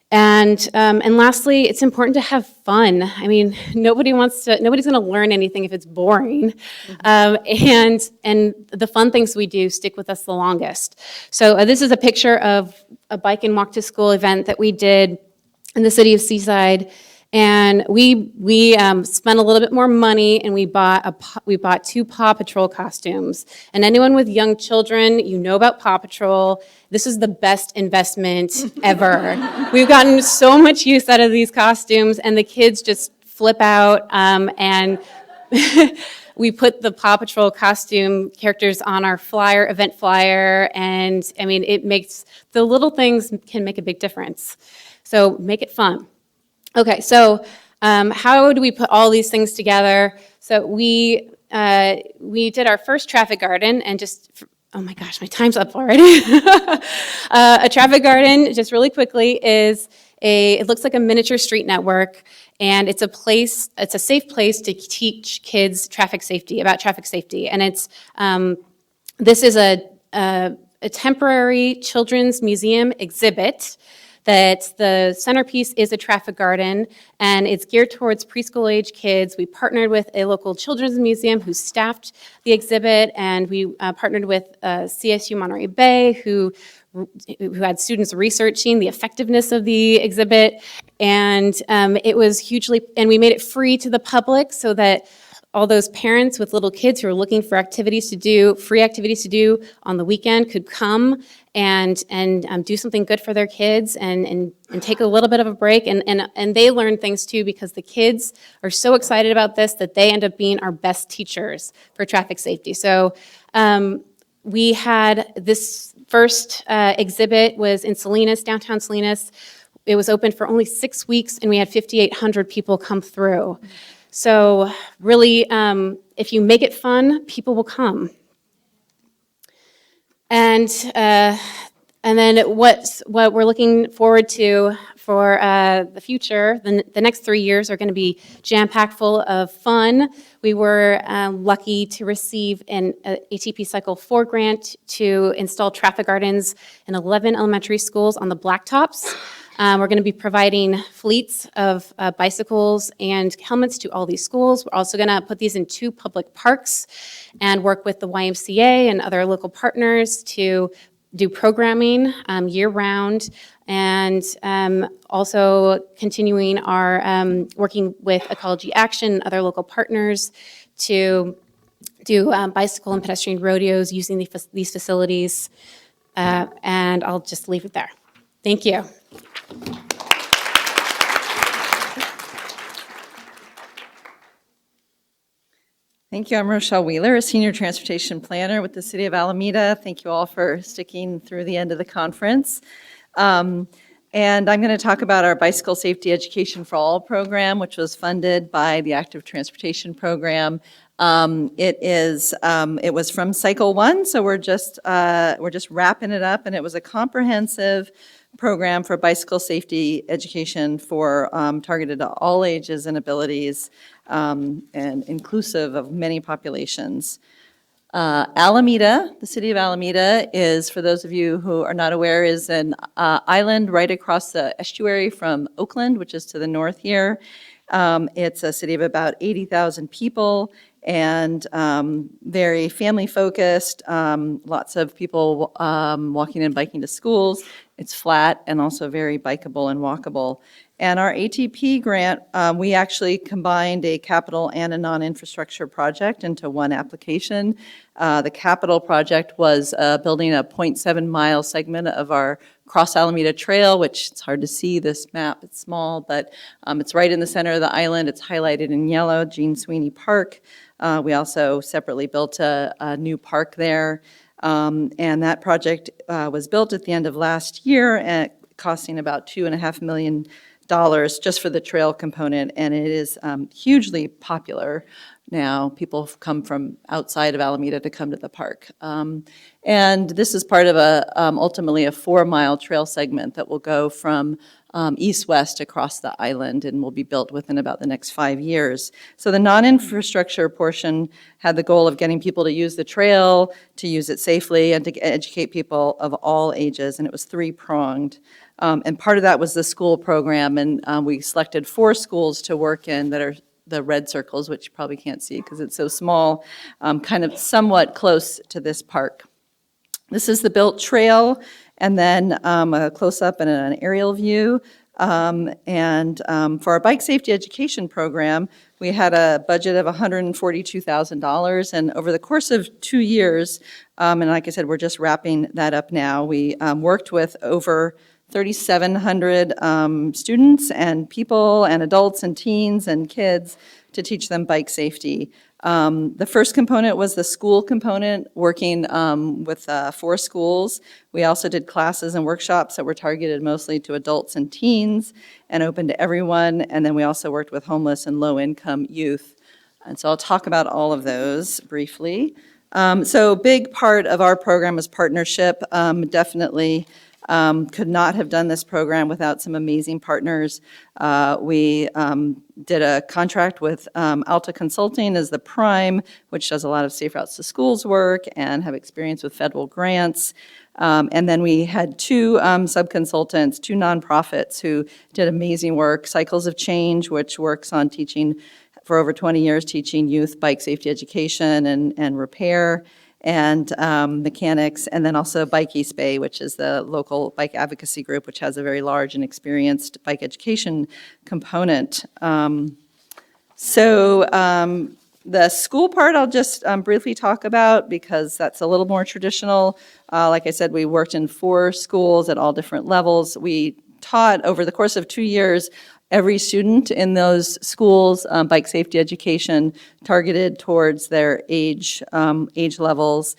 [SPEAKER 8] And lastly, it's important to have fun. I mean, nobody's going to learn anything if it's boring. And the fun things we do stick with us the longest. So this is a picture of a bike and walk to school event that we did in the city of Seaside. And we spent a little bit more money, and we bought 2 Paw Patrol costumes. And anyone with young children, you know about Paw Patrol. This is the best investment ever. We've gotten so much use out of these costumes, and the kids just flip out. And we put the Paw Patrol costume characters on our event flyer, and I mean, the little things can make a big difference. So make it fun. Okay, so how do we put all these things together? So we did our first traffic garden, and oh my gosh, my time's up already. A traffic garden, just really quickly, it looks like a miniature street network, and it's a safe place to teach kids about traffic safety. And this is a temporary children's museum exhibit that the centerpiece is a traffic garden, and it's geared towards preschool age kids. We partnered with a local children's museum who staffed the exhibit, and we partnered with CSU Monterey Bay who had students researching the effectiveness of the exhibit, and it was and we made it free to the public so that all those parents with little kids who are looking for activities to do, free activities to do on the weekend could come and do something good for their kids and take a little bit of a break. And they learn things too, because the kids are so excited about this that they end up being our best teachers for traffic safety. So we had this first exhibit was in Salinas, downtown Salinas. It was open for only 6 weeks, and we had 5,800 people come through. So really, if you make it fun, people will come. And then what we're looking forward to for the future, the next 3 years are going to be jam-packed full of fun. We were lucky to receive an ATP Cycle 4 grant to install traffic gardens in 11 elementary schools on the blacktops. We're going to be providing fleets of bicycles and helmets to all these schools. We're also going to put these in 2 public parks and work with the YMCA and other local partners to do programming year-round, and also continuing our working with Ecology Action and other local partners to do bicycle and pedestrian rodeos using these facilities. And I'll just leave it there. Thank you.
[SPEAKER 9] Thank you. I'm Rochelle Wheeler, a Senior Transportation Planner with the City of Alameda. Thank you all for sticking through the end of the conference. And I'm going to talk about our Bicycle Safety Education for All program, which was funded by the Active Transportation Program. It was from Cycle 1, so we're just wrapping it up, and it was a comprehensive program for bicycle safety education for targeted to all ages and abilities, and inclusive of many populations. Alameda, the city of Alameda is, for those of you who are not aware, is an island right across the estuary from Oakland, which is to the north here. It's a city of about 80,000 people and very family-focused, lots of people walking and biking to schools. It's flat and also very bikeable and walkable. And our ATP grant, we actually combined a capital and a non-infrastructure project into one application. The capital project was building a 0.7-mile segment of our Cross Alameda Trail, which it's hard to see this map, it's small, but it's right in the center of the island. It's highlighted in yellow, Gene Sweeney Park. We also separately built a new park there. And that project was built at the end of last year, costing about $2.5 million just for the trail component, and it is hugely popular now. People come from outside of Alameda to come to the park. And this is part of ultimately a 4-mile trail segment that will go from east-west across the island and will be built within about the next 5 years. So the non-infrastructure portion had the goal of getting people to use the trail, to use it safely, and to educate people of all ages, and it was 3-pronged. And part of that was the school program, and we selected 4 schools to work in that are the red circles, which you probably can't see because it's so small, kind of somewhat close to this park. This is the built trail, and then a close-up and an aerial view. For our bike safety education program, we had a budget of $142,000, and over the course of 2 years, and like I said, we're just wrapping that up now, we worked with over 3,700 students and people and adults and teens and kids to teach them bike safety. The first component was the school component, working with 4 schools. We also did classes and workshops that were targeted mostly to adults and teens and open to everyone. And then we also worked with homeless and low-income youth. And so I'll talk about all of those briefly. So a big part of our program is partnership. Definitely could not have done this program without some amazing partners. We did a contract with Alta Consulting as the prime, which does a lot of Safe Routes to Schools work and have experience with federal grants. And then we had 2 sub-consultants, 2 nonprofits who did amazing work. Cycles of Change, which works on teaching, for over 20 years, teaching youth bike safety education and repair, and mechanics, and then also Bike East Bay, which is the local bike advocacy group, which has a very large and experienced bike education component. The school part I'll just briefly talk about because that's a little more traditional. Like I said, we worked in 4 schools at all different levels. We taught over the course of 2 years every student in those schools bike safety education targeted towards their age levels.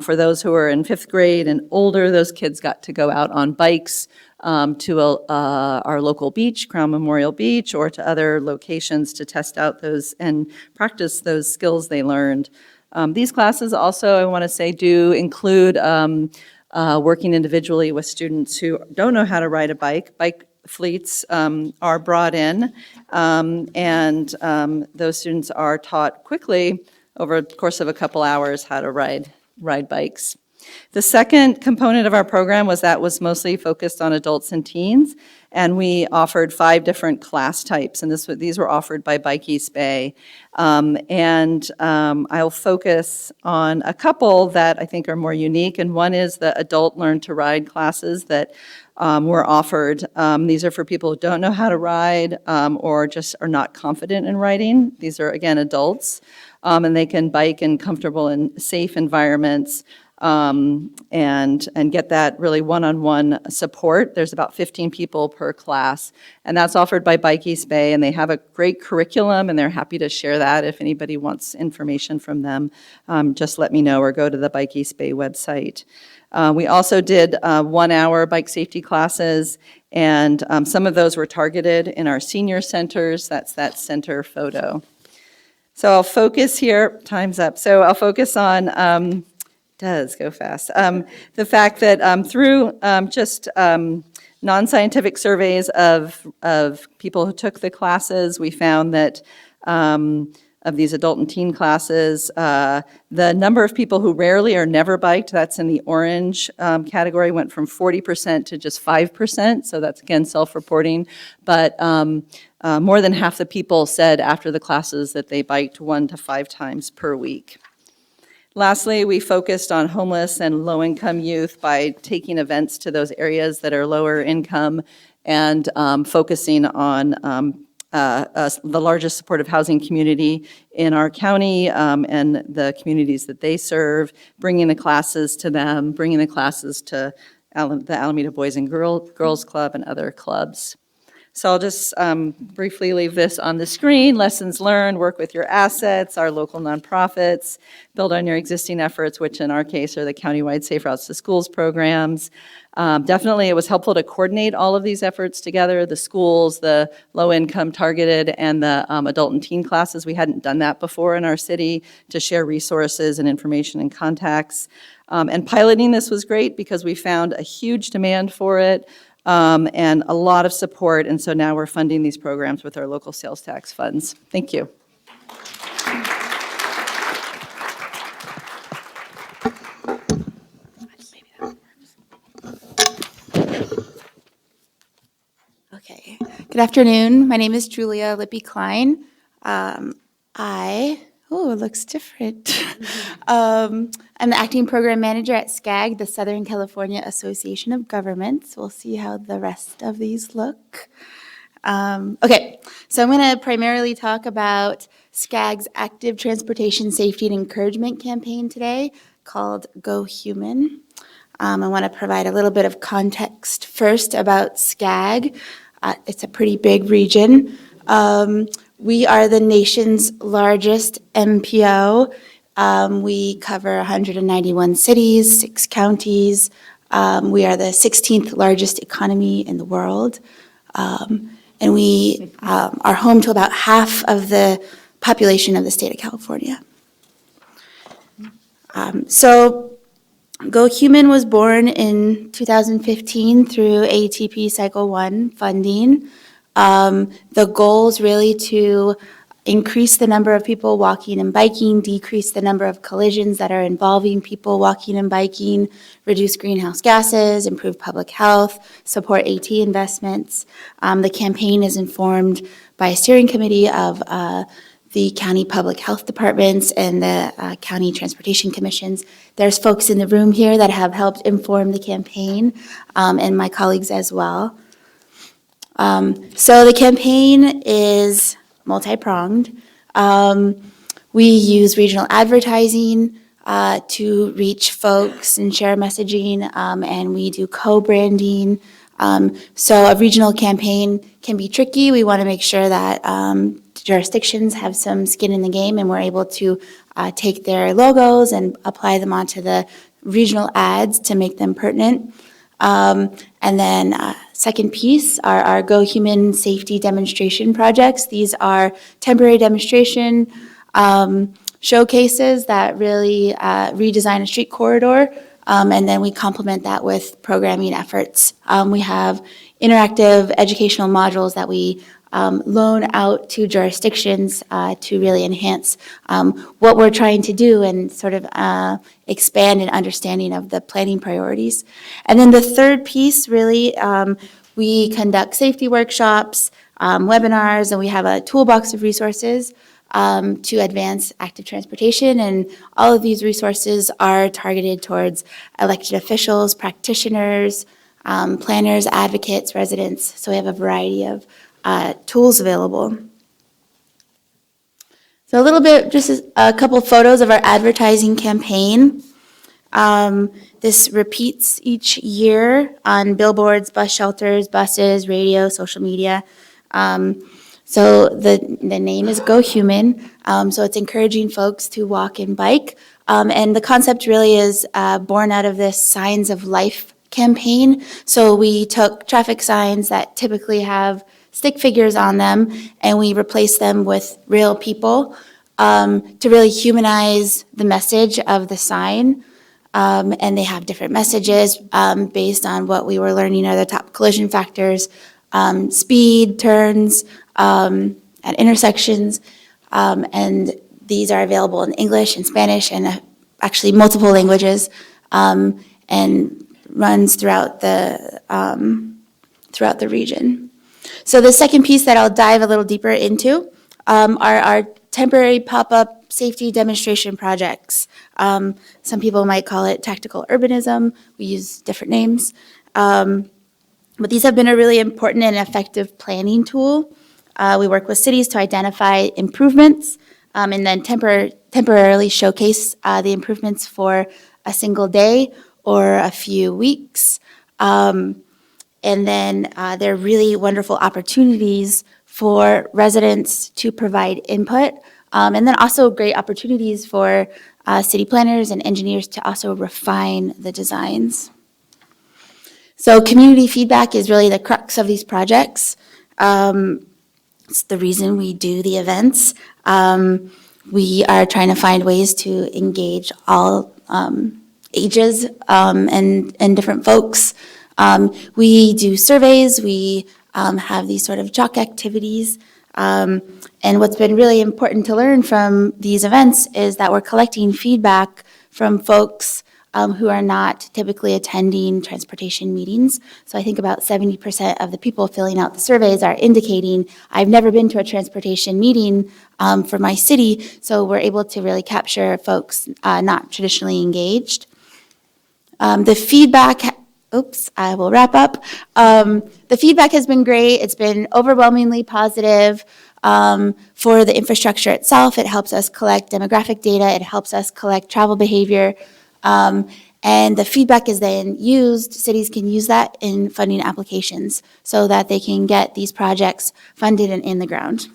[SPEAKER 9] For those who are in 5th grade and older, those kids got to go out on bikes to our local beach, Crown Memorial Beach, or to other locations to test out those and practice those skills they learned. These classes also, I want to say, do include working individually with students who don't know how to ride a bike. Bike fleets are brought in, and those students are taught quickly over the course of a couple hours how to ride bikes. The second component of our program was mostly focused on adults and teens, and we offered 5 different class types, and these were offered by Bike East Bay. I'll focus on a couple that I think are more unique, and one is the adult learn to ride classes that were offered. These are for people who don't know how to ride or just are not confident in riding. These are, again, adults, and they can bike in comfortable and safe environments. And get that really one-on-one support. There's about 15 people per class, and that's offered by Bike East Bay, and they have a great curriculum, and they're happy to share that. If anybody wants information from them, just let me know or go to the Bike East Bay website. We also did 1-hour bike safety classes, and some of those were targeted in our senior centers. That's that center photo. So I'll focus here, time's up. So I'll focus on does go fast. The fact that through just non-scientific surveys of people who took the classes, we found that of these adult and teen classes, the number of people who rarely or never biked, that's in the orange category, went from 40% to just 5%. So that's, again, self-reporting. But more than half the people said after the classes that they biked 1 to 5 times per week. Lastly, we focused on homeless and low-income youth by taking events to those areas that are lower income and focusing on the largest supportive housing community in our county and the communities that they serve, bringing the classes to them, bringing the classes to the Alameda Boys and Girls Club and other clubs. So I'll just briefly leave this on the screen. Lessons learned, work with your assets, our local nonprofits, build on your existing efforts, which in our case are the countywide Safe Routes to Schools programs. Definitely it was helpful to coordinate all of these efforts together, the schools, the low-income targeted, and the adult and teen classes. We hadn't done that before in our city to share resources and information and contacts. And piloting this was great because we found a huge demand for it. And a lot of support, and so now we're funding these programs with our local sales tax funds. Thank you.
[SPEAKER 10] Okay. Good afternoon. My name is Julia Lippy-Klein. It looks different. I'm the acting program manager at SCAG, the Southern California Association of Governments. We'll see how the rest of these look. Okay, so I'm going to primarily talk about SCAG's active transportation safety and encouragement campaign today called Go Human. I want to provide a little bit of context first about SCAG. It's a pretty big region. We are the nation's largest MPO. We cover 191 cities, 6 counties. We are the 16th largest economy in the world. And we are home to about half of the population of the state of California. So Go Human was born in 2015 through ATP Cycle 1 funding. The goal is really to increase the number of people walking and biking, decrease the number of collisions that are involving people walking and biking, reduce greenhouse gases, improve public health, support AT investments. The campaign is informed by a steering committee of the county public health departments and the county transportation commissions. There's folks in the room here that have helped inform the campaign, and my colleagues as well. So the campaign is multi-pronged. We use regional advertising to reach folks and share messaging, and we do co-branding. So a regional campaign can be tricky. We want to make sure that jurisdictions have some skin in the game and we're able to take their logos and apply them onto the regional ads to make them pertinent. And then second piece are our Go Human Safety demonstration projects. These are temporary demonstration showcases that really redesign a street corridor, and then we complement that with programming efforts. We have interactive educational modules that we loan out to jurisdictions to really enhance what we're trying to do and sort of expand an understanding of the planning priorities. And then the third piece, really, we conduct safety workshops, webinars, and we have a toolbox of resources to advance active transportation. And all of these resources are targeted towards elected officials, practitioners, planners, advocates, residents. So we have a variety of tools available. So a little bit, just a couple photos of our advertising campaign. This repeats each year on billboards, bus shelters, buses, radio, social media. So the name is Go Human. So it's encouraging folks to walk and bike. And the concept really is born out of this Signs of Life campaign. So we took traffic signs that typically have stick figures on them, and we replaced them with real people to really humanize the message of the sign. And they have different messages based on what we were learning are the top collision factors, speed, turns, at intersections. And these are available in English and Spanish and actually multiple languages, and runs throughout the region. So the second piece that I'll dive a little deeper into are our temporary pop-up safety demonstration projects. Some people might call it tactical urbanism. We use different names. But these have been a really important and effective planning tool. We work with cities to identify improvements and then temporarily showcase the improvements for a single day or a few weeks. And then there are really wonderful opportunities for residents to provide input, and then also great opportunities for city planners and engineers to also refine the designs. So community feedback is really the crux of these projects. It's the reason we do the events. We are trying to find ways to engage all ages and different folks. We do surveys, we have these sort of jock activities, and what's been really important to learn from these events is that we're collecting feedback from folks who are not typically attending transportation meetings. So I think about 70% of the people filling out the surveys are indicating, I've never been to a transportation meeting for my city, so we're able to really capture folks not traditionally engaged. The feedback, I will wrap up. The feedback has been great. It's been overwhelmingly positive for the infrastructure itself. It helps us collect demographic data. It helps us collect travel behavior. And the feedback is then used, cities can use that in funding applications so that they can get these projects funded and in the ground.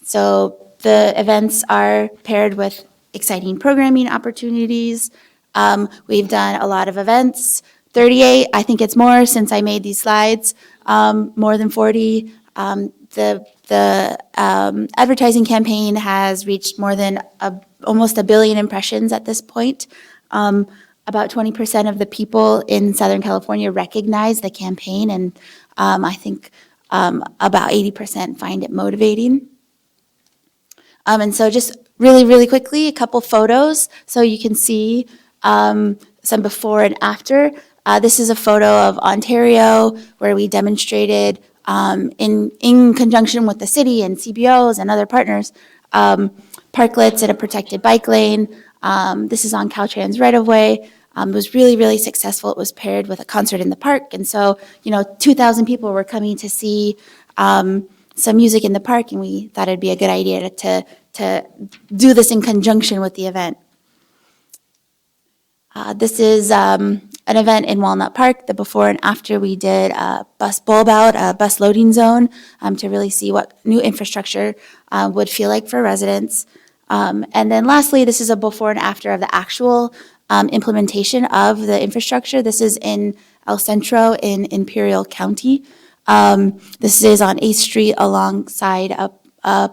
[SPEAKER 10] So the events are paired with exciting programming opportunities. We've done a lot of events, 38, I think it's more since I made these slides, more than 40. The advertising campaign has reached more than almost 1 billion impressions at this point. About 20% of the people in Southern California recognize the campaign, and I think about 80% find it motivating. And so just really, really quickly, a couple photos so you can see some before and after. This is a photo of Ontario where we demonstrated in conjunction with the city and CBOs and other partners, parklets in a protected bike lane. This is on Caltrans right-of-way. It was really, really successful. It was paired with a concert in the park. And so, 2,000 people were coming to see some music in the park, and we thought it'd be a good idea to to do this in conjunction with the event. This is an event in Walnut Park. The before and after, we did a bus bulb out, a bus loading zone, to really see what new infrastructure would feel like for residents. And then lastly, this is a before and after of the actual implementation of the infrastructure. This is in El Centro in Imperial County. This is on 8th Street alongside a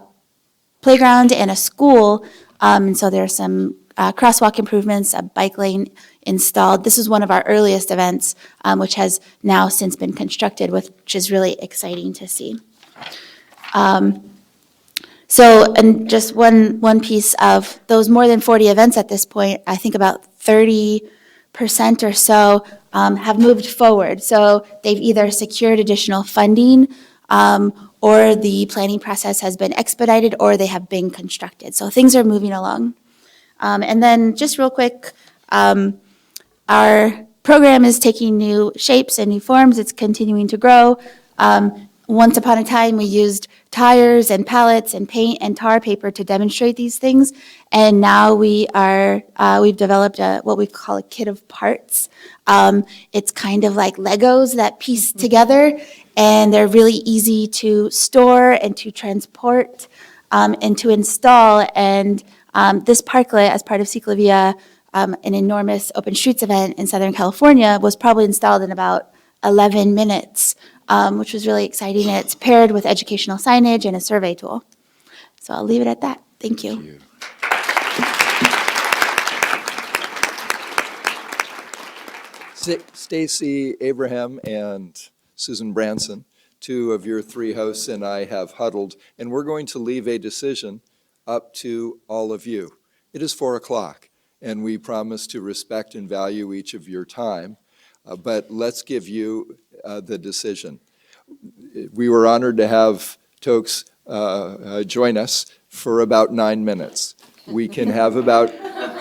[SPEAKER 10] playground and a school. And so there are some crosswalk improvements, a bike lane installed. This is one of our earliest events, which has now since been constructed, which is really exciting to see. So, and just one piece of those more than 40 events at this point, I think about 30% or so have moved forward. So they've either secured additional funding, or the planning process has been expedited, or they have been constructed. So things are moving along. And then just real quick, our program is taking new shapes and new forms. It's continuing to grow. Once upon a time, we used tires and pallets and paint and tar paper to demonstrate these things. And now we've developed what we call a kit of parts. It's kind of like Legos that piece together, and they're really easy to store and to transport and to install. And this parklet, as part of Ciclavia, an enormous open streets event in Southern California, was probably installed in about 11 minutes, which was really exciting. It's paired with educational signage and a survey tool. So I'll leave it at that. Thank you.
[SPEAKER 1] Stacy Abraham and Susan Branson, two of your three hosts, and I have huddled, and we're going to leave a decision up to all of you. It is 4 o'clock, and we promise to respect and value each of your time, but let's give you the decision. We were honored to have Tokes join us for about 9 minutes. We can have about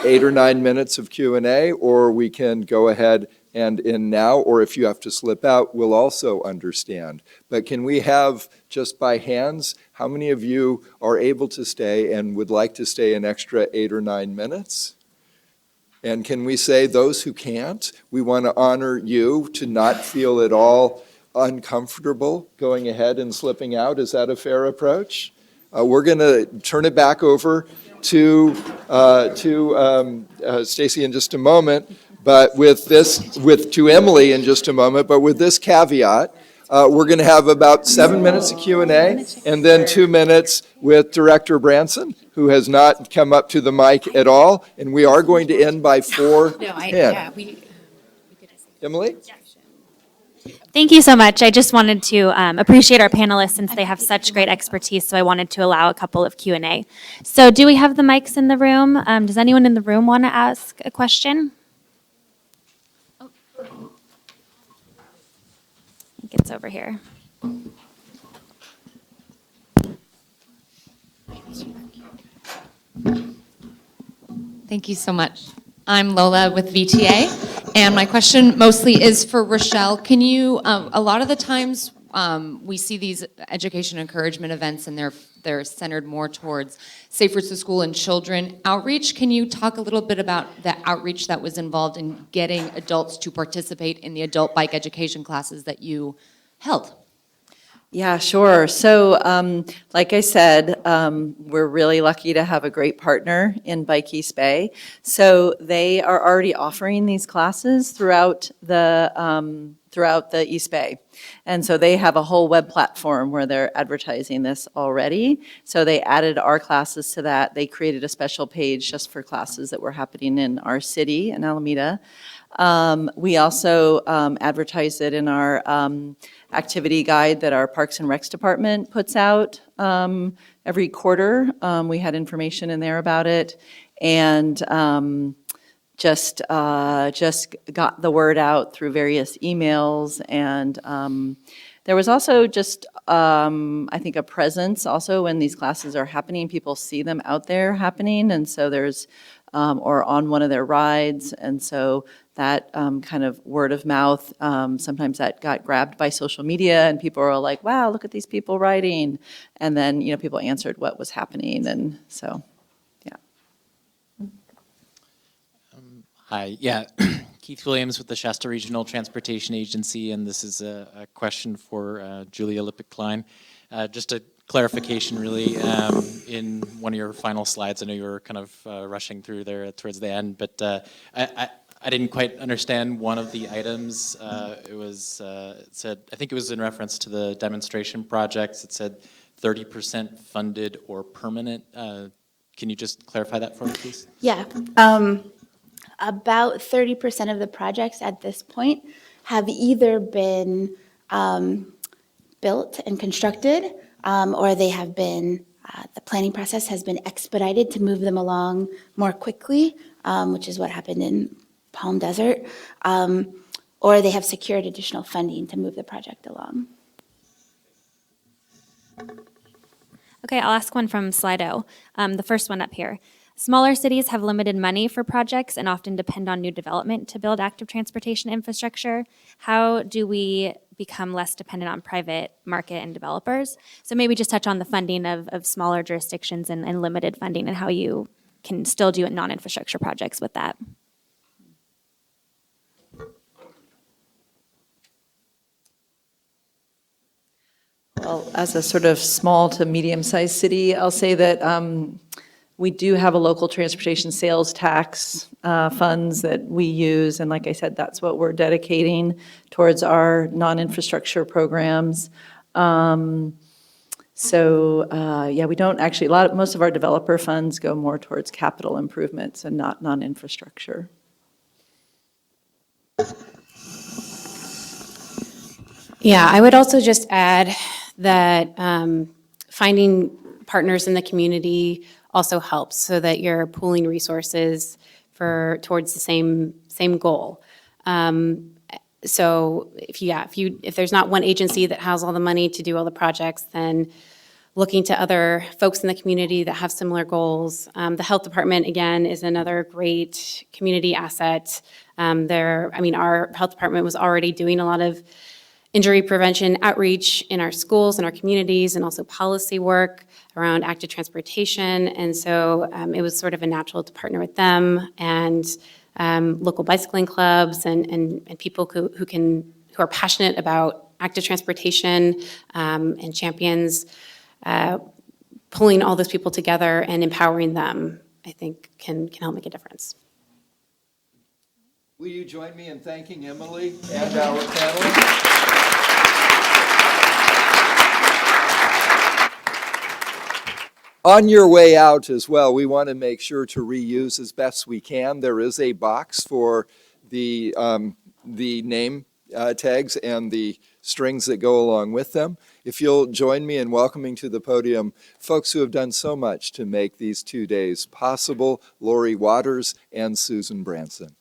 [SPEAKER 1] 8 or 9 minutes of Q&A, or we can go ahead and in now, or if you have to slip out, we'll also understand. But can we have, just by hands, how many of you are able to stay and would like to stay an extra 8 or 9 minutes? And can we say those who can't, we want to honor you to not feel at all uncomfortable going ahead and slipping out? Is that a fair approach? We're going to turn it back over to Stacy in just a moment, but to Emily in just a moment, but with this caveat, we're going to have about 7 minutes of Q&A and then 2 minutes with Director Branson, who has not come up to the mic at all, and we are going to end by 4:10. Emily?
[SPEAKER 2] Thank you so much. I just wanted to appreciate our panelists since they have such great expertise, so I wanted to allow a couple of Q&A. So do we have the mics in the room? Does anyone in the room want to ask a question? I think it's over here.
[SPEAKER 11] Thank you so much. I'm Lola with VTA, and my question mostly is for Rochelle. Can you, a lot of the times we see these education encouragement events and they're centered more towards Safe Routes to School and children outreach. Can you talk a little bit about the outreach that was involved in getting adults to participate in the adult bike education classes that you held?
[SPEAKER 9] Yeah, sure. So like I said, we're really lucky to have a great partner in Bike East Bay. So they are already offering these classes throughout the East Bay. And so they have a whole web platform where they're advertising this already. So they added our classes to that. They created a special page just for classes that were happening in our city, in Alameda. We also advertise it in our activity guide that our Parks and Recs department puts out every quarter. We had information in there about it, and just got the word out through various emails. And there was also just, I think, a presence also when these classes are happening. People see them out there happening, and so there's or on one of their rides, and so that kind of word of mouth. Sometimes that got grabbed by social media and people were like, wow, look at these people writing. And then, people answered what was happening. And so, yeah.
[SPEAKER 12] Hi, yeah, Keith Williams with the Shasta Regional Transportation Agency, and this is a question for Julia Lippick-Klein. Just a clarification, really, in one of your final slides. I know you were kind of rushing through there towards the end, but I didn't quite understand one of the items. It said, I think it was in reference to the demonstration projects. It said 30% funded or permanent. Can you just clarify that for me, please?
[SPEAKER 10] Yeah. About 30% of the projects at this point have either been built and constructed, or they have been, the planning process has been expedited to move them along more quickly, which is what happened in Palm Desert, or they have secured additional funding to move the project along.
[SPEAKER 2] Okay, I'll ask one from Slido, the first one up here. Smaller cities have limited money for projects and often depend on new development to build active transportation infrastructure. How do we become less dependent on private market and developers? So maybe just touch on the funding of smaller jurisdictions and limited funding and how you can still do non-infrastructure projects with that.
[SPEAKER 9] Well, as a sort of small to medium-sized city, I'll say that we do have a local transportation sales tax funds that we use, and like I said, that's what we're dedicating towards our non-infrastructure programs. Yeah, we don't actually, most of our developer funds go more towards capital improvements and not non-infrastructure.
[SPEAKER 8] Yeah, I would also just add that finding partners in the community also helps so that you're pooling resources towards the same goal. So if there's not one agency that has all the money to do all the projects, then looking to other folks in the community that have similar goals. The health department, again, is another great community asset. Our health department was already doing a lot of injury prevention outreach in our schools and our communities, and also policy work around active transportation. And so it was sort of a natural to partner with them and local bicycling clubs and people who are passionate about active transportation and champions. Pulling all those people together and empowering them, I think, can help make a difference.
[SPEAKER 1] Will you join me in thanking Emily and our panelists? On your way out as well, we want to make sure to reuse as best we can. There is a box for the name tags and the strings that go along with them. If you'll join me in welcoming to the podium folks who have done so much to make these 2 days possible, Lori Waters and Susan Branson.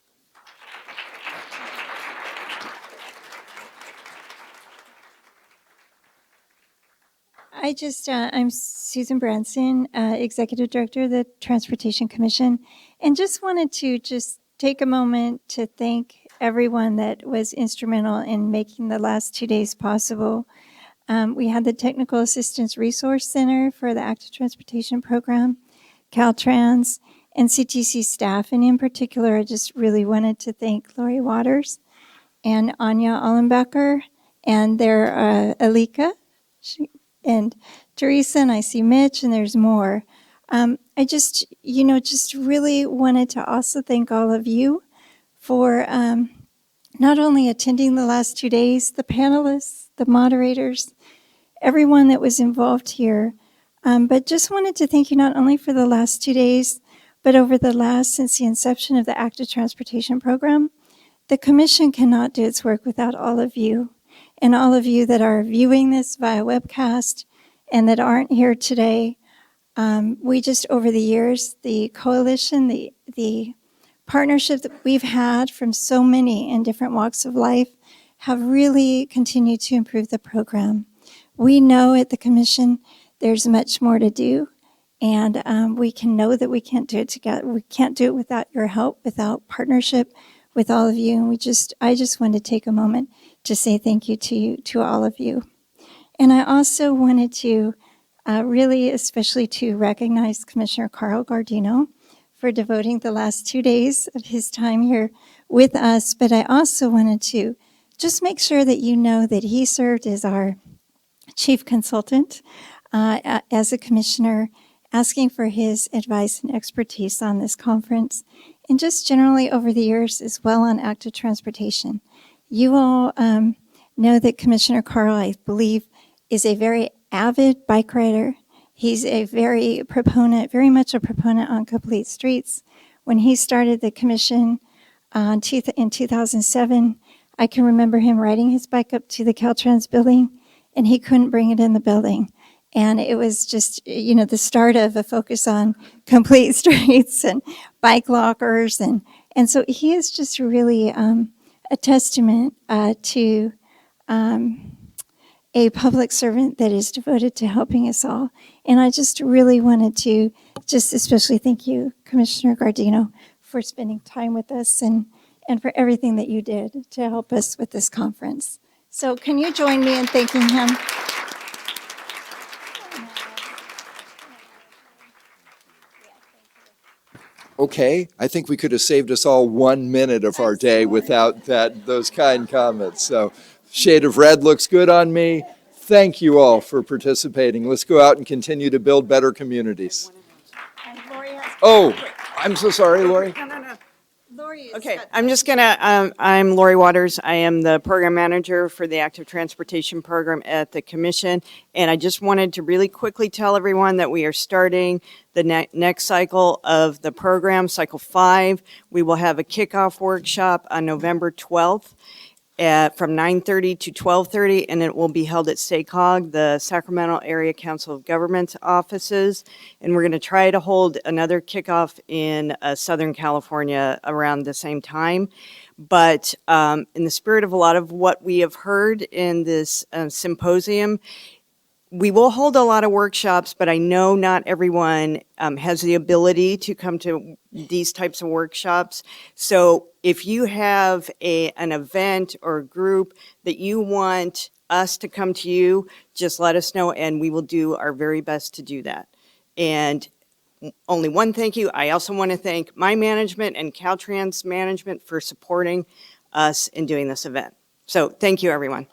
[SPEAKER 13] I'm Susan Branson, Executive Director of the Transportation Commission, and just wanted to take a moment to thank everyone that was instrumental in making the last 2 days possible. We had the Technical Assistance Resource Center for the Active Transportation Program, Caltrans, and CTC staff, and in particular, I just really wanted to thank Lori Waters and Anya Allenbecker and their Alika, and Teresa, and I see Mitch, and there's more. I just really wanted to also thank all of you for not only attending the last 2 days, the panelists, the moderators, everyone that was involved here, but just wanted to thank you not only for the last 2 days, but since the inception of the Active Transportation Program. The Commission cannot do its work without all of you, and all of you that are viewing this via webcast and that aren't here today. We just, over the years, the coalition, the partnership that we've had from so many in different walks of life have really continued to improve the program. We know at the Commission there's much more to do, and we can know that we can't do it together. We can't do it without your help, without partnership with all of you. And I just wanted to take a moment to say thank you to all of you. And I also wanted to really especially to recognize Commissioner Carl Gardino for devoting the last 2 days of his time here with us. But I also wanted to just make sure that you know that he served as our chief consultant as a commissioner, asking for his advice and expertise on this conference, and just generally over the years as well on active transportation. You all know that Commissioner Carl, I believe, is a very avid bike rider. He's a very much a proponent on complete streets. When he started the commission in 2007, I can remember him riding his bike up to the Caltrans building, and he couldn't bring it in the building. And it was just, the start of a focus on complete streets and bike lockers. And so he is just really a testament to a public servant that is devoted to helping us all. And I just really wanted to just especially thank you, Commissioner Gardino, for spending time with us and for everything that you did to help us with this conference. So can you join me in thanking him?
[SPEAKER 1] Okay, I think we could have saved us all 1 minute of our day without those kind comments. So shade of red looks good on me. Thank you all for participating. Let's go out and continue to build better communities. Oh, I'm so sorry, Lori.
[SPEAKER 14] Okay, I'm Lori Waters. I am the program manager for the Active Transportation Program at the Commission. And I just wanted to really quickly tell everyone that we are starting the next cycle of the program, Cycle 5. We will have a kickoff workshop on November 12th from 9:30 to 12:30, and it will be held at SACOG, the Sacramento Area Council of Governments offices. And we're going to try to hold another kickoff in Southern California around the same time. But in the spirit of a lot of what we have heard in this symposium, we will hold a lot of workshops, but I know not everyone has the ability to come to these types of workshops. So if you have an event or a group that you want us to come to you, just let us know and we will do our very best to do that. And only one thank you. I also want to thank my management and Caltrans management for supporting us in doing this event. So thank you, everyone.